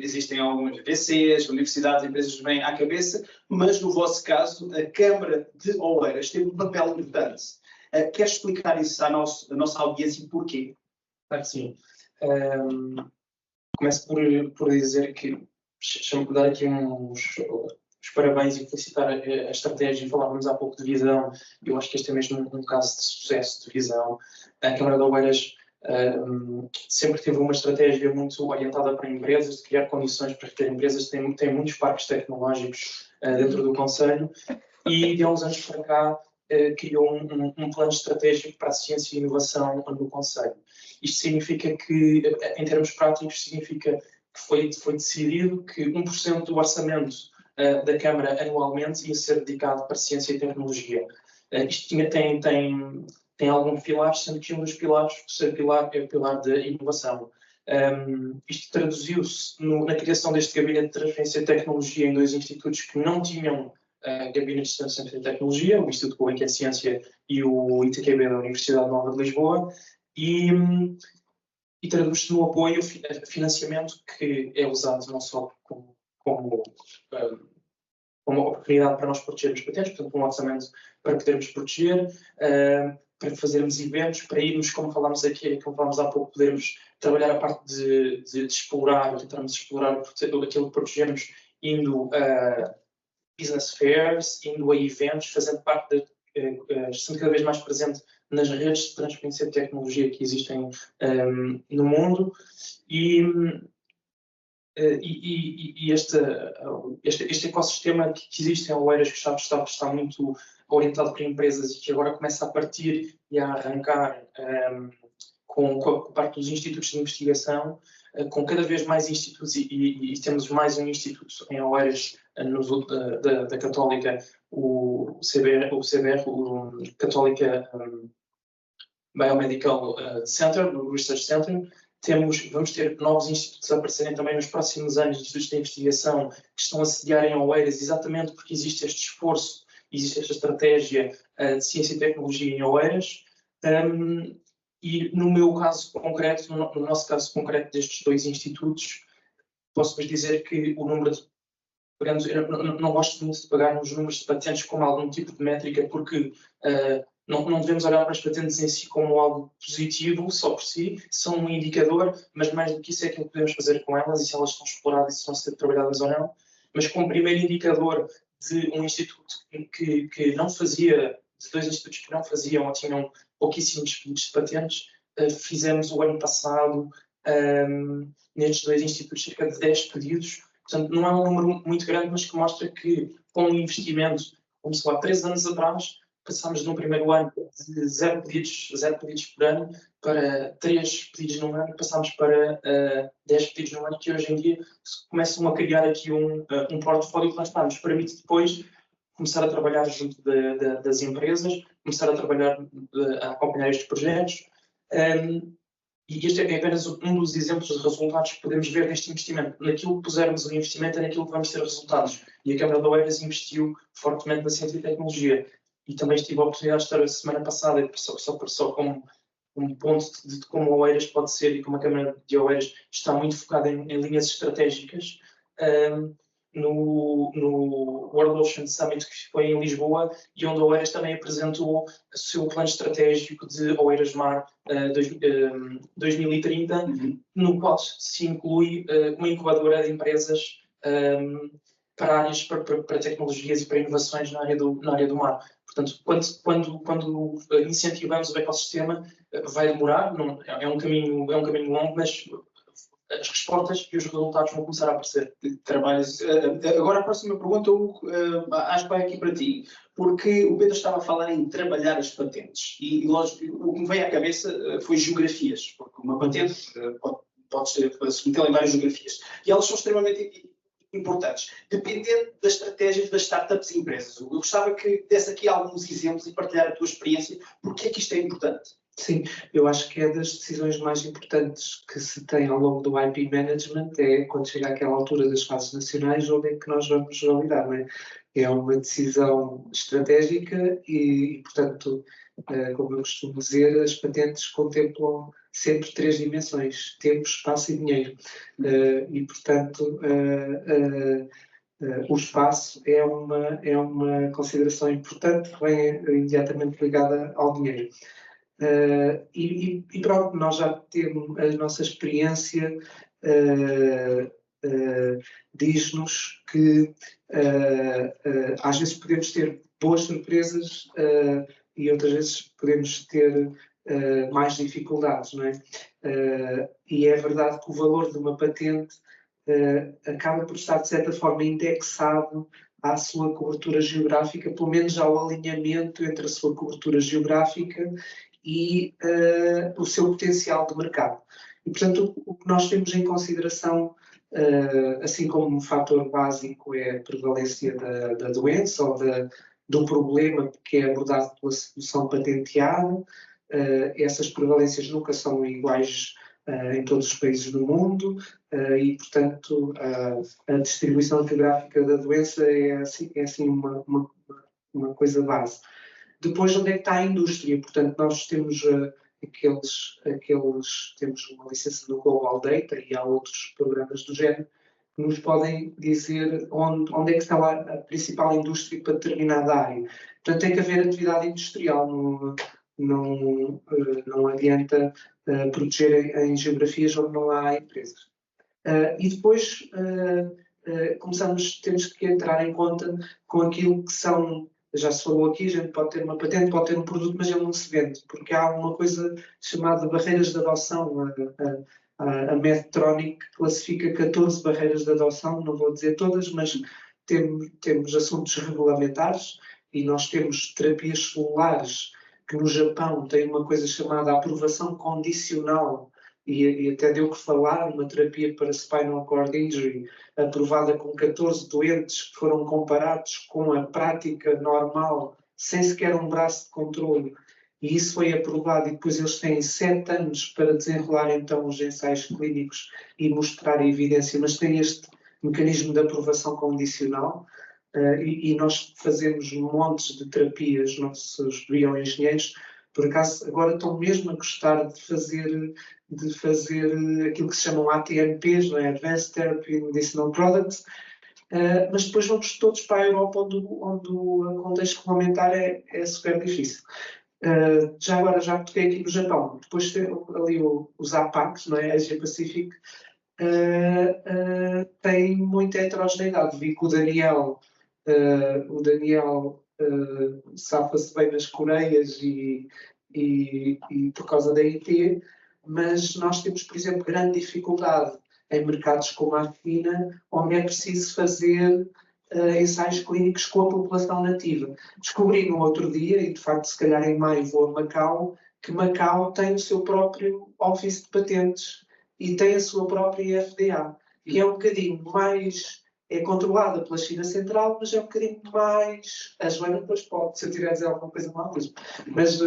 existem algumas VCs, universidades, empresas que vêm à cabeça, mas no vosso caso, a Câmara de Oeiras tem um papel importante. Queres explicar isso à nossa audiência e porquê? Claro que sim. Começo por dizer que, deixa-me dar aqui os parabéns e felicitar a estratégia. Falávamos há pouco de visão. Eu acho que este é mesmo um caso de sucesso de visão. A Câmara de Oeiras sempre teve uma estratégia muito orientada para empresas, de criar condições para que as empresas têm muitos parques tecnológicos dentro do concelho, e de há uns anos para cá criou um plano estratégico para a ciência e inovação no concelho. Isto significa que, em termos práticos, significa que foi decidido que 1% do orçamento da Câmara anualmente ia ser dedicado para ciência e tecnologia. Isto tem alguns pilares, sendo que um dos pilares, o terceiro pilar, é o pilar da inovação. Isto traduziu-se na criação deste Gabinete de Transferência de Tecnologia em 2 institutos que não tinham gabinetes de transferência de tecnologia, o Instituto Gulbenkian de Ciência e o ITQB da Universidade Nova de Lisboa, e traduz-se no apoio a financiamento que é usado não só como oportunidade para nós protegermos patentes, portanto, um orçamento para podermos proteger, para fazermos eventos, para irmos, como falámos há pouco, podermos trabalhar a parte de explorar, tentarmos explorar aquilo que protegemos, indo a business fairs, indo a eventos, fazendo parte sendo cada vez mais presente nas redes de transferência de tecnologia que existem no mundo, e este ecossistema que existe em Oeiras, que está muito orientado para empresas e que agora começa a partir e a arrancar com a parte dos institutos de investigação, com cada vez mais institutos, e temos mais um instituto em Oeiras da Católica, o CBR, o Católica Biomedical Center, o Research Center. Vamos ter novos institutos a aparecerem também nos próximos anos, institutos de investigação que estão a sediar em Oeiras, exatamente porque existe este esforço, existe esta estratégia de ciência e tecnologia em Oeiras. E no meu caso concreto, no nosso caso concreto destes 2 institutos, posso-vos dizer que o número de eu não gosto muito de pegar nos números de patentes como algum tipo de métrica, porque não devemos olhar para as patentes em si como algo positivo, só por si, são um indicador, mas mais do que isso é aquilo que podemos fazer com elas e se elas estão exploradas e se vão ser trabalhadas ou não. Mas como primeiro indicador de um instituto que não fazia, de 2 institutos que não faziam ou tinham pouquíssimos pedidos de patentes, fizemos o ano passado, nestes 2 institutos, cerca de 10 pedidos. Portanto, não é um número muito grande, mas que mostra que, com o investimento, começou há 3 anos atrás, passámos no primeiro ano de 0 pedidos por ano para 3 pedidos no ano, passámos para 10 pedidos no ano, que hoje em dia começam a criar aqui um portfólio que nos permite depois começar a trabalhar junto das empresas, começar a trabalhar, a acompanhar estes projetos. E este é apenas um dos exemplos de resultados que podemos ver deste investimento. Naquilo que pusermos o investimento é naquilo que vamos ter resultados. E a Câmara de Oeiras investiu fortemente na ciência e tecnologia. E também tive a oportunidade de estar a semana passada, só como um ponto de como Oeiras pode ser e como a Câmara de Oeiras está muito focada em linhas estratégicas, no World Ocean Summit que foi em Lisboa, e onde a Oeiras também apresentou o seu plano estratégico de Oeiras Mar 2030, no qual se inclui uma incubadora de empresas para áreas, para tecnologias e para inovações na área do mar. Portanto, quando incentivamos o ecossistema, vai demorar, é um caminho longo, mas as respostas e os resultados vão começar a aparecer. Agora a próxima pergunta acho que vai aqui para ti, porque o Pedro estava a falar em trabalhar as patentes e lógico, o que me veio à cabeça foi geografias, porque uma patente pode submetê-la em várias geografias e elas são extremamente importantes, dependendo das estratégias das startups e empresas. Eu gostava que desse aqui alguns exemplos e partilhar a tua experiência, porque é que isto é importante? Sim, eu acho que é das decisões mais importantes que se tem ao longo do IP Management, é quando chega àquela altura das fases nacionais, onde é que nós vamos validar, não é? É uma decisão estratégica e portanto, como eu costumo dizer, as patentes contemplam sempre 3 dimensões: tempo, espaço e dinheiro. E, portanto, o espaço é uma consideração importante que vem imediatamente ligada ao dinheiro. E pronto, nós já temos a nossa experiência, diz-nos que às vezes podemos ter boas surpresas e outras vezes podemos ter mais dificuldades, não é? E é verdade que o valor de uma patente acaba por estar, de certa forma, indexado à sua cobertura geográfica, pelo menos ao alinhamento entre a sua cobertura geográfica e o seu potencial de mercado. E, portanto, o que nós temos em consideração, assim como um fator básico é a prevalência da doença ou do problema que é abordado pela solução patenteada, essas prevalências nunca são iguais em todos os países do mundo e, portanto, a distribuição geográfica da doença é assim uma coisa base. Depois, onde é que está a indústria? Portanto, nós temos temos uma licença do Global Data e há outros programas do género que nos podem dizer onde é que está a principal indústria para determinada área. Portanto, tem que haver atividade industrial, não adianta proteger em geografias onde não há empresas. E depois temos que entrar em conta com aquilo que são, já se falou aqui, a gente pode ter uma patente, pode ter um produto, mas ele não se vende, porque há uma coisa chamada barreiras de adoção. A Medtronic classifica 14 barreiras de adoção, não vou dizer todas, mas temos assuntos regulamentares e nós temos terapias celulares que no Japão têm uma coisa chamada aprovação condicional e até deu que falar, uma terapia para spinal cord injury aprovada com 14 doentes que foram comparados com a prática normal, sem sequer um braço de controle, e isso foi aprovado e depois eles têm 7 anos para desenrolar então os ensaios clínicos e mostrar a evidência, mas tem este mecanismo de aprovação condicional. E nós fazemos montes de terapias, nossos bioengenheiros, por acaso agora estão mesmo a gostar de fazer aquilo que se chamam ATMPs, não é? Advanced Therapy Medicinal Products, mas depois vamos todos para a Europa onde o contexto regulamentar é super difícil. Já agora já toquei aqui no Japão, depois tem ali os APACs, não é? Asia Pacific, tem muita heterogeneidade. Vi que o Daniel safa-se bem nas Coreias e por causa da IT, mas nós temos, por exemplo, grande dificuldade em mercados como a China, onde é preciso fazer ensaios clínicos com a população nativa. Descobri no outro dia, e de facto se calhar em maio vou a Macau, que Macau tem o seu próprio Office de Patentes e tem a sua própria FDA, que é um bocadinho mais... É controlada pela China Central, mas é um bocadinho mais... A Joana depois pode, se eu tiver a dizer alguma coisa mal mesmo. Mas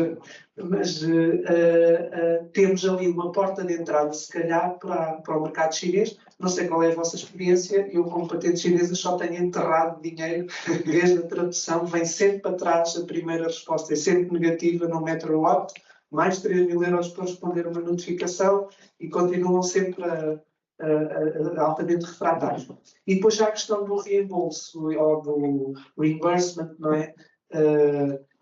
temos ali uma porta de entrada, se calhar, para o mercado chinês. Não sei qual é a vossa experiência. Eu, como patentes chinesas, só tenho enterrado dinheiro desde a tradução. Vem sempre para trás. A primeira resposta é sempre negativa, no matter what. Mais 3.000 euros para responder uma notificação e continuam sempre altamente refratários. E depois já a questão do reembolso ou do reimbursement, não é?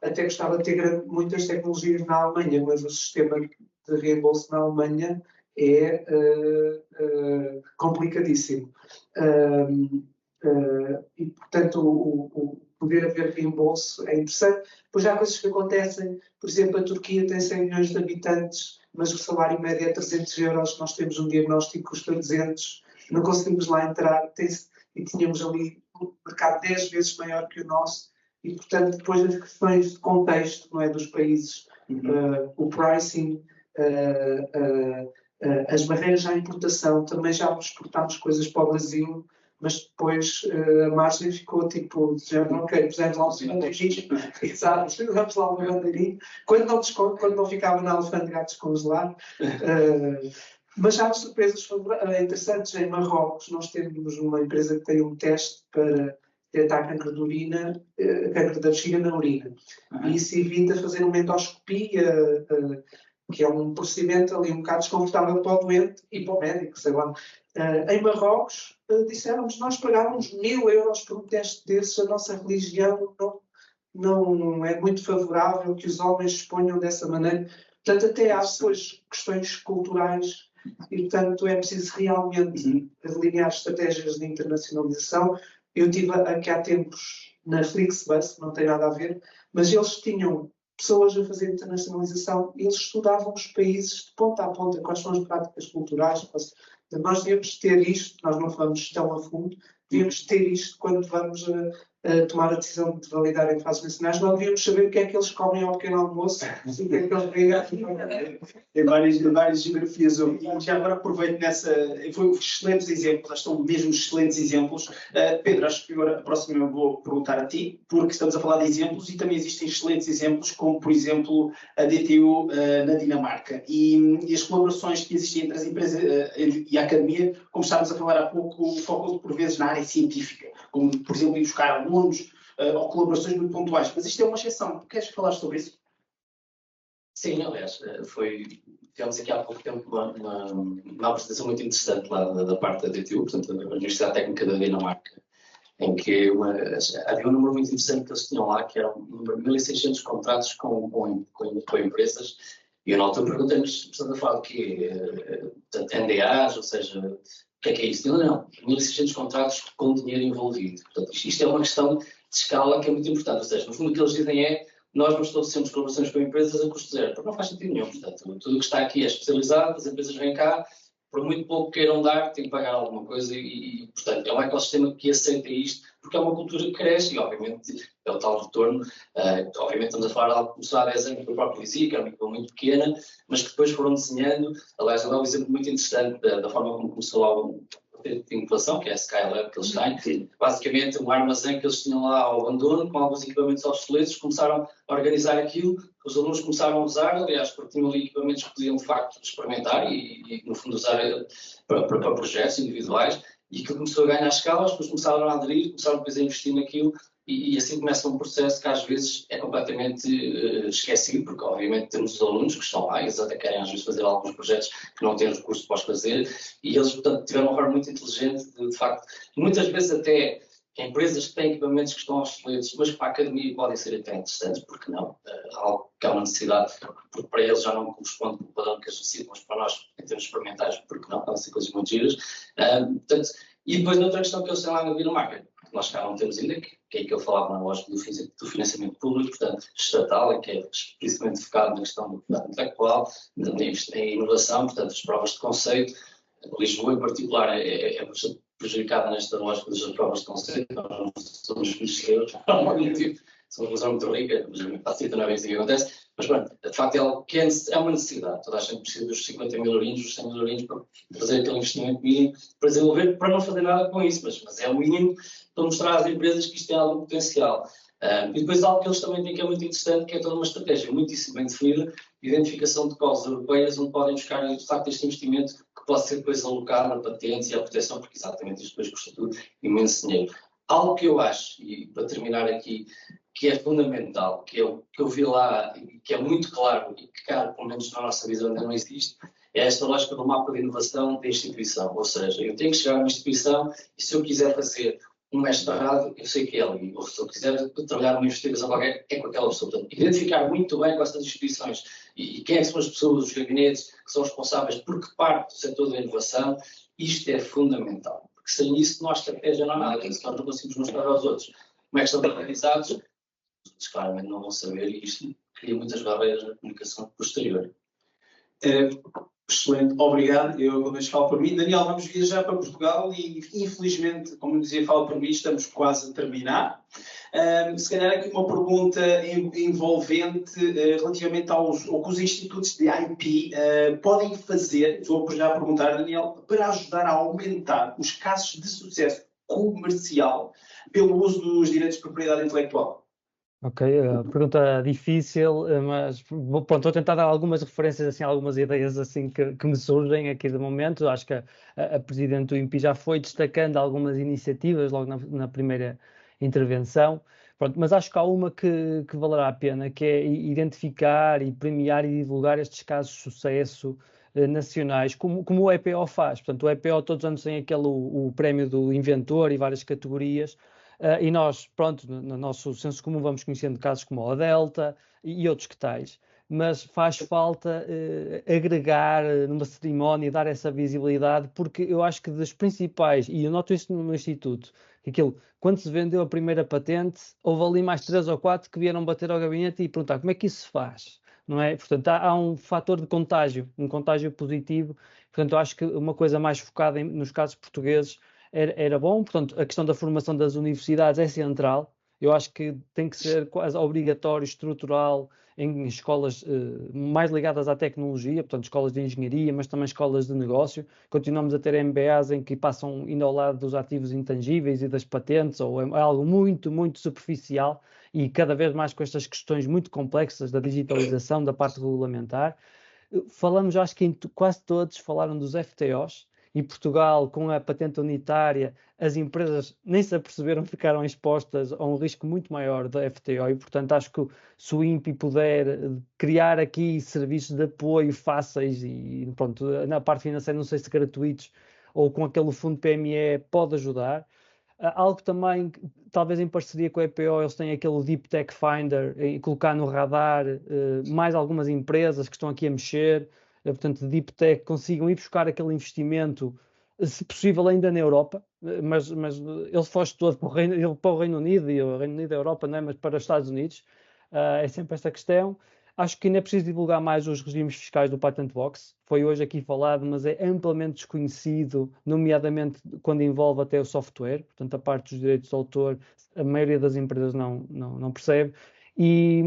Até gostava de ter muitas tecnologias na Alemanha, mas o sistema de reembolso na Alemanha é complicadíssimo. E, portanto, o poder haver reembolso é interessante. Depois há coisas que acontecem, por exemplo, a Turquia tem 100 milhões de habitantes, mas o salário médio é 300 euros, nós temos um diagnóstico que custa 200, não conseguimos lá entrar, e tínhamos ali um mercado 10 vezes maior que o nosso, e portanto depois as questões de contexto, não é, dos países, o pricing, as barreiras à importação, também já exportámos coisas para o Brasil, mas depois a margem ficou tipo, ok, pusemos lá um bandeirinho, exato, vamos lá um bandeirinho, quando não ficava na alfândega a descongelar. Mas há surpresas interessantes. Em Marrocos nós temos uma empresa que tem um teste para detectar cancro de urina, cancro da bexiga na urina. E isso evita fazer uma endoscopia, que é um procedimento ali um bocado desconfortável para o doente e para o médico, sei lá. Em Marrocos, disseram-nos, nós pagávamos 1000 euros por um teste desses, a nossa religião não é muito favorável que os homens se exponham dessa maneira. Portanto, até há depois questões culturais e, portanto, é preciso realmente delinear estratégias de internacionalização. Eu estive aqui há tempos na Flixbus, não tem nada a ver, mas eles tinham pessoas a fazer internacionalização e eles estudavam os países de ponta a ponta, quais são as práticas culturais. Nós devíamos ter isto, nós não vamos tão a fundo, devíamos ter isto quando vamos tomar a decisão de validar em fases nacionais. Não devíamos saber o que é que eles comem ao pequeno almoço, o que é que eles veem. Em várias geografias. E já agora aproveito foi excelentes exemplos, acho que são mesmo excelentes exemplos. Pedro, acho que agora a próxima eu vou perguntar a ti, porque estamos a falar de exemplos e também existem excelentes exemplos, como por exemplo a DTU na Dinamarca. E as colaborações que existem entre as empresas e a academia, como estávamos a falar há pouco, focam por vezes na área científica, como por exemplo ir buscar alunos ou colaborações muito pontuais. Mas isto é uma exceção. Queres falar sobre isso? Sim, aliás, tivemos aqui há pouco tempo uma apresentação muito interessante lá da parte da DTU, portanto, da Universidade Técnica da Dinamarca, em que havia um número muito interessante que eles tinham lá, que era um número de 1.600 contratos com empresas, e eu na altura perguntei-nos, portanto, a falar de quê? NDAs, ou seja, o que é isso? Não, 1.600 contratos com dinheiro envolvido. Portanto, isto é uma questão de escala que é muito importante, ou seja, no fundo o que eles dizem é nós não estabelecemos colaborações com empresas a custo zero, porque não faz sentido nenhum. Portanto, tudo o que está aqui é especializado, as empresas vêm cá, por muito pouco queiram dar, têm que pagar alguma coisa portanto, é um ecossistema que aceita isto, porque é uma cultura que cresce e, obviamente, é o tal retorno. Obviamente, estamos a falar de algo que começou há 10 anos, que eu próprio dizia, que era uma equipa muito pequena, mas que depois foram desenhando. Aliás, eu dou um exemplo muito interessante da forma como começou lá de inovação, que é a Skylab que eles têm. Basicamente, um armazém que eles tinham lá ao abandono, com alguns equipamentos obsoletos, começaram a organizar aquilo, os alunos começaram a usar, aliás, porque tinham ali equipamentos que podiam, de facto, experimentar e no fundo, usar para projetos individuais, e aquilo começou a ganhar escala, depois começaram a aderir, começaram depois a investir naquilo, e assim começa um processo que às vezes é completamente esquecido, porque obviamente temos os alunos que estão lá, eles até querem às vezes fazer alguns projetos que não têm recursos para os fazer, e eles, portanto, tiveram uma forma muito inteligente de facto, muitas vezes até empresas que têm equipamentos que estão obsoletos, mas que para a academia podem ser até interessantes, porque não? Algo que é uma necessidade, porque para eles já não corresponde com o padrão que eles necessitam, mas para nós, em termos experimentais, porque não? Podem ser coisas muito giras. Portanto, e depois outra questão que eles têm lá na Dinamarca, que nós cá não temos ainda, que é que eu falava na lógica do financiamento público, portanto, estatal, que é especificamente focado na questão do propriedade intelectual, em inovação, portanto, as provas de conceito. Lisboa, em particular, é bastante prejudicada nesta lógica das provas de conceito. Nós não somos conhecedores, por algum motivo, somos uma zona muito rica, mas a cita não é bem assim que acontece. Mas pronto, de facto é algo que é uma necessidade. Toda a gente precisa dos 50 mil eurinhos, dos 100 mil eurinhos para fazer aquele investimento mínimo, para desenvolver, para não fazer nada com isso, mas é o mínimo para mostrar às empresas que isto tem algum potencial. E depois algo que eles também têm que é muito interessante, que é toda uma estratégia muitíssimo bem definida, identificação de causas europeias, onde podem buscar, de facto, este investimento que pode ser depois alocado a patentes e à proteção, porque exatamente isto depois custa tudo imenso dinheiro. Algo que eu acho, e para terminar aqui, que é fundamental, que eu vi lá e que é muito claro e que, cara, pelo menos na nossa visão ainda não existe, é esta lógica do mapa de inovação da instituição. Ou seja, eu tenho que chegar a uma instituição e se eu quiser fazer um mestrado, eu sei que é ali. Ou se eu quiser trabalhar numa investigação qualquer, é com aquela pessoa. Portanto, identificar muito bem com essas instituições e quem é que são as pessoas, os gabinetes que são responsáveis por que parte do setor da inovação, isto é fundamental. Porque sem isso, nossa estratégia não há nada. Se nós não conseguimos mostrar aos outros como é que estão organizados, os outros claramente não vão saber e isto cria muitas barreiras na comunicação posterior. Excelente, obrigado. Eu pelo menos falo por mim. Daniel, vamos viajar para Portugal e infelizmente, como eu dizia, falo por mim, estamos quase a terminar. Se calhar aqui uma pergunta envolvente relativamente ao que os institutos de IP podem fazer, vou já perguntar, Daniel, para ajudar a aumentar os casos de sucesso comercial pelo uso dos direitos de propriedade intelectual. Ok, pergunta difícil, mas pronto, vou tentar dar algumas referências, assim, algumas ideias assim que me surgem aqui de momento. Acho que a Presidente do INPI já foi destacando algumas iniciativas logo na primeira intervenção. Pronto, mas acho que há uma que valerá a pena, que é identificar e premiar e divulgar estes casos de sucesso nacionais, como o EPO faz. Portanto, o EPO todos os anos tem o prémio do inventor e várias categorias, e nós, pronto, no nosso senso comum vamos conhecendo casos como o Delta e outros que tais, mas faz falta agregar numa cerimónia, dar essa visibilidade, porque eu acho que das principais, e eu noto isso no meu instituto, que quando se vendeu a primeira patente, houve ali mais 3 ou 4 que vieram bater ao gabinete e perguntar como é que isso se faz, não é? Portanto, há um fator de contágio, um contágio positivo. Portanto, eu acho que uma coisa mais focada nos casos portugueses era bom. Portanto, a questão da formação das universidades é central. Eu acho que tem que ser quase obrigatório, estrutural, em escolas mais ligadas à tecnologia, portanto, escolas de engenharia, mas também escolas de negócio. Continuamos a ter MBAs em que passam indo ao lado dos ativos intangíveis e das patentes, ou é algo muito, muito superficial, e cada vez mais com estas questões muito complexas da digitalização, da parte regulamentar. Falamos, acho que quase todos falaram dos FTOs, e Portugal, com a patente unitária, as empresas nem se aperceberam, ficaram expostas a um risco muito maior da FTO, e portanto acho que se o INPI puder criar aqui serviços de apoio fáceis e pronto, na parte financeira não sei se gratuitos ou com aquele fundo PME pode ajudar. Algo também, talvez em parceria com a EPO, eles têm aquele Deep Tech Finder e colocar no radar mais algumas empresas que estão aqui a mexer, portanto, Deep Tech, consigam ir buscar aquele investimento, se possível ainda na Europa, mas ele foge todo para o Reino Unido, e o Reino Unido é a Europa, não é? Mas para os Estados Unidos, é sempre esta questão. Acho que ainda é preciso divulgar mais os regimes fiscais do Patent Box. Foi hoje aqui falado, mas é amplamente desconhecido, nomeadamente quando envolve até o software. Portanto, a parte dos direitos de autor, a maioria das empresas não percebe. E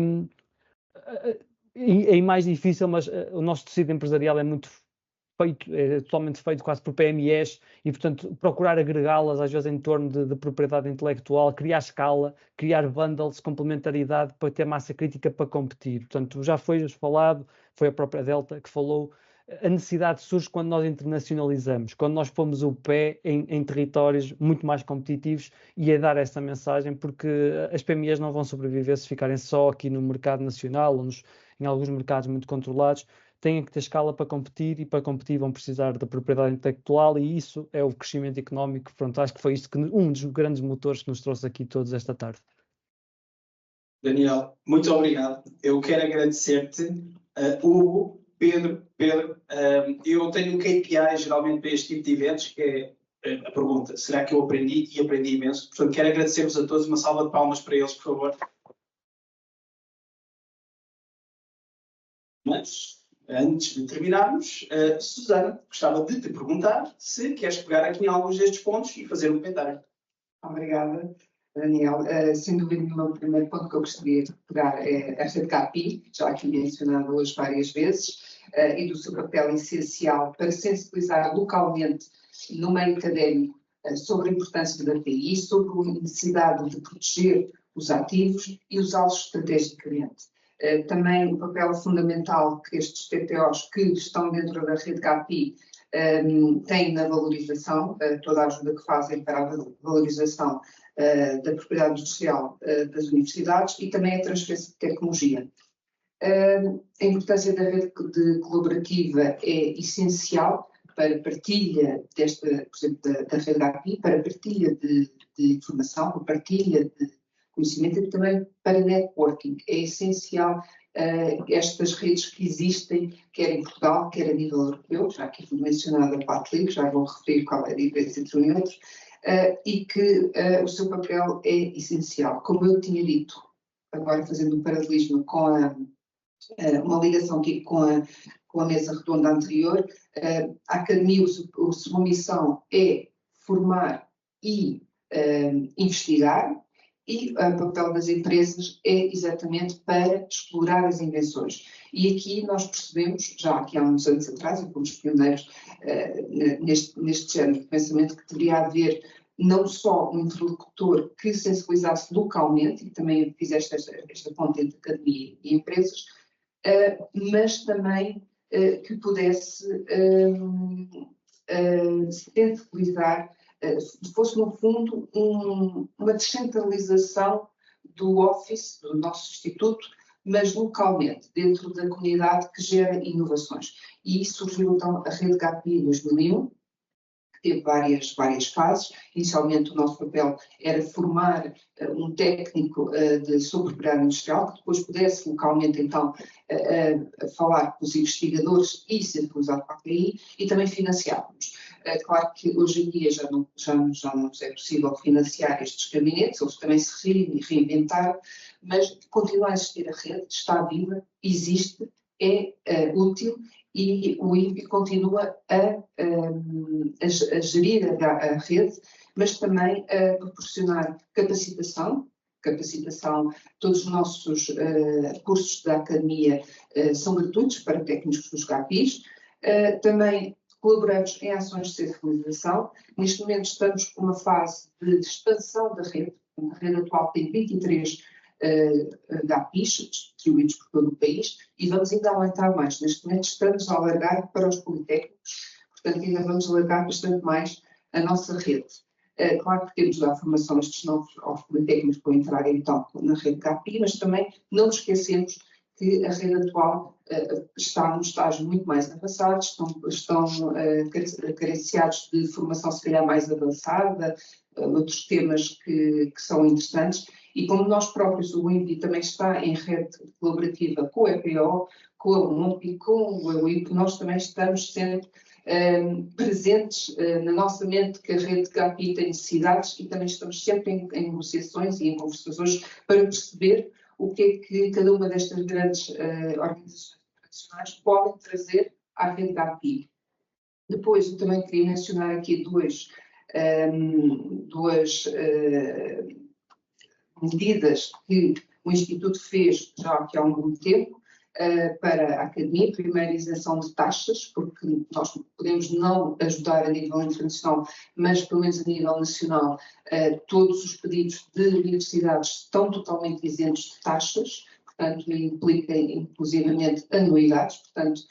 mais difícil, mas o nosso tecido empresarial é muito feito, é totalmente feito quase por PMEs, e portanto procurar agregá-las às vezes em torno de propriedade intelectual, criar escala, criar bundles, complementaridade para ter massa crítica para competir. Portanto, já foi falado, foi a própria Delta que falou, a necessidade surge quando nós internacionalizamos, quando nós pomos o pé em territórios muito mais competitivos, e é dar essa mensagem, porque as PMEs não vão sobreviver se ficarem só aqui no mercado nacional ou em alguns mercados muito controlados. Têm que ter escala para competir, e para competir vão precisar da propriedade intelectual, e isso é o crescimento económico. Pronto, acho que foi isto que um dos grandes motores que nos trouxe aqui todos esta tarde. Daniel, muito obrigado. Eu quero agradecer-te, Hugo, Pedro, eu tenho um KPI geralmente para este tipo de eventos, que é a pergunta, será que eu aprendi? E aprendi imenso. Portanto, quero agradecer-vos a todos, uma salva de palmas para eles, por favor. Mas, antes de terminarmos, Susana, gostava de te perguntar se queres pegar aqui em alguns destes pontos e fazer um comentário. Obrigada, Daniel. Sem dúvida nenhuma, o primeiro ponto que eu gostaria de pegar é esta de KPI, já aqui mencionada hoje várias vezes, e do seu papel essencial para sensibilizar localmente no meio académico sobre a importância da TI, sobre a necessidade de proteger os ativos e usá-los estrategicamente. Também o papel fundamental que estes TTOs que estão dentro da rede KPI têm na valorização, toda a ajuda que fazem para a valorização da propriedade industrial das universidades, e também a transferência de tecnologia. A importância da rede colaborativa é essencial para a partilha por exemplo, da rede KPI, para a partilha de informação, para a partilha de conhecimento, e também para networking. É essencial estas redes que existem, quer em Portugal, quer a nível europeu, já aqui foi mencionada a Patlink, já vou referir qual é a diferença entre um e outro, e que o seu papel é essencial. Como eu tinha dito, agora fazendo um paralelismo com uma ligação aqui com a mesa redonda anterior, a Academia, a sua missão é formar e investigar, e o papel das empresas é exatamente para explorar as invenções. E aqui nós percebemos, já aqui há uns anos atrás, e fomos pioneiros neste género de pensamento, que deveria haver não só um interlocutor que sensibilizasse localmente, e também fizeste esta ponte entre academia e empresas, mas também que pudesse sensibilizar fosse, no fundo, uma descentralização do office, do nosso instituto, mas localmente, dentro da comunidade que gera inovações. E surgiu então a Rede GAPI em 2001, que teve várias fases. Inicialmente o nosso papel era formar um técnico sobre propriedade industrial, que depois pudesse localmente então falar com os investigadores e ser utilizado para a API, e também financiávamos. Claro que hoje em dia já não é possível financiar estes gabinetes, eles também se reinventaram, mas continua a existir a rede, está viva, existe, é útil, e o INPI continua a gerir a rede, mas também a proporcionar capacitação, todos os nossos cursos da academia são gratuitos para técnicos dos GAPIs, também colaboramos em ações de sensibilização. Neste momento estamos com uma fase de expansão da rede. A rede atual tem 23 GAPIs distribuídos por todo o país e vamos ainda aumentar mais. Neste momento estamos a alargar para os politécnicos, portanto ainda vamos alargar bastante mais a nossa rede. Claro que temos de dar formação a estes novos aos politécnicos para entrarem então na rede GAPI, mas também não nos esquecemos que a rede atual está num estágio muito mais avançado, estão carenciados de formação se calhar mais avançada, outros temas que são interessantes, e como nós próprios, o INPI também está em rede colaborativa com o EPO, com a UNPI, com o EUIP, nós também estamos sempre presentes na nossa mente que a rede GAPI tem necessidades, e também estamos sempre em negociações e em conversações para perceber o que é que cada uma destas grandes organizações internacionais podem trazer à rede GAPI. Depois, eu também queria mencionar aqui duas medidas que o Instituto fez já aqui há algum tempo para a academia. Primeiro, isenção de taxas, porque nós podemos não ajudar a nível internacional, mas pelo menos a nível nacional, todos os pedidos de universidades estão totalmente isentos de taxas, portanto, implica inclusivamente anuidades. Portanto,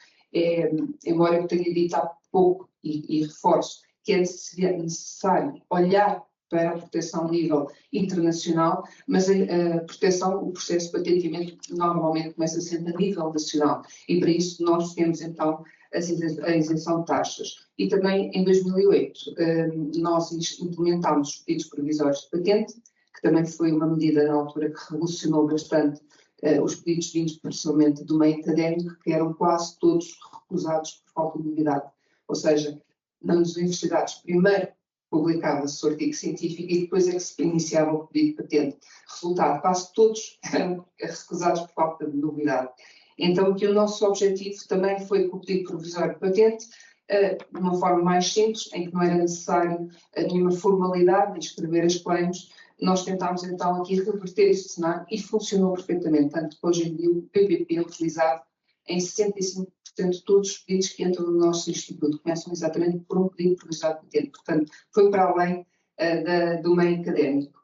embora eu tenha dito há pouco e reforço que é necessário olhar para a proteção a nível internacional, mas a proteção, o processo de patenteamento normalmente começa sempre a nível nacional, e para isso nós temos então a isenção de taxas. E também em 2008 nós implementámos os pedidos provisórios de patente, que também foi uma medida na altura que revolucionou bastante os pedidos vindos principalmente do meio académico, que eram quase todos recusados por falta de novidade. Ou seja, nas universidades primeiro publicava-se o artigo científico e depois é que se iniciava o pedido de patente. Resultado, quase todos eram recusados por falta de novidade. Então, aqui o nosso objetivo também foi com o pedido provisório de patente, de uma forma mais simples, em que não era necessário nenhuma formalidade de escrever as claims. Nós tentámos então aqui reverter este cenário e funcionou perfeitamente. Tanto que hoje em dia o PPP é utilizado em 65% de todos os pedidos que entram no nosso instituto. Começam exatamente por um pedido provisório de patente. Portanto, foi para além do meio académico.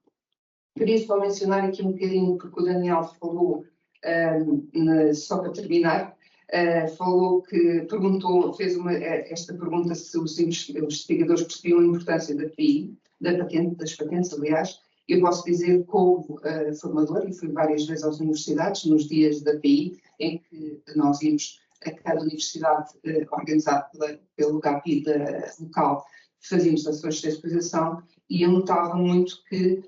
Queria só mencionar aqui um bocadinho, porque o Daniel falou, só para terminar, falou que fez esta pergunta se os investigadores percebiam a importância da PI, das patentes, aliás. Eu posso dizer, como formador, e fui várias vezes às universidades, nos dias da PI, em que nós íamos a cada universidade organizada pelo GAPI local, fazíamos ações de sensibilização, e eu notava muito que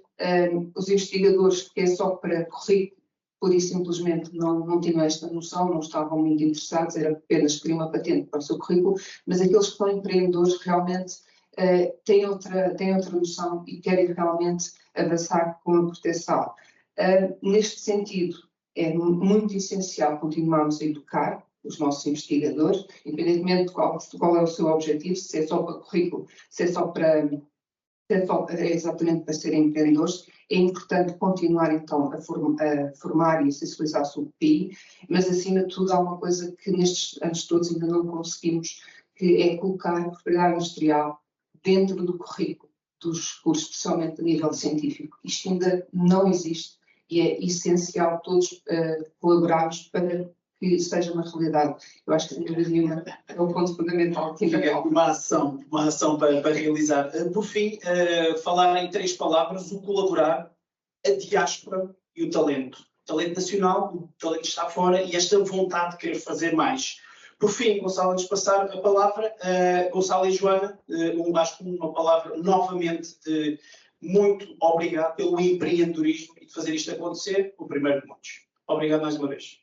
os investigadores, que é só para currículo, pura e simplesmente não tinham esta noção, não estavam muito interessados, era apenas queriam uma patente para o seu currículo, mas aqueles que são empreendedores realmente têm outra noção e querem realmente avançar com a proteção. Neste sentido, é muito essencial continuarmos a educar os nossos investigadores, independentemente de qual é o seu objetivo, se é só para currículo, se é só exatamente para serem empreendedores. É importante continuar então a formar e a sensibilizar sobre o PI, mas acima de tudo há uma coisa que nestes anos todos ainda não conseguimos, que é colocar a propriedade industrial dentro do currículo dos cursos, especialmente a nível científico. Isto ainda não existe e é essencial todos colaborarmos para que seja uma realidade. Eu acho que, sem dúvida nenhuma, é o ponto fundamental que ainda falta. Uma ação para realizar. Por fim, falar em 3 palavras: o colaborar, a diáspora e o talento. O talento nacional, o talento está fora e esta vontade de querer fazer mais. Por fim, Gonçalo, antes de passar a palavra, Gonçalo e Joana, acho que uma palavra novamente de muito obrigado pelo empreendedorismo e de fazer isto acontecer, o primeiro de muitos. Obrigado mais uma vez.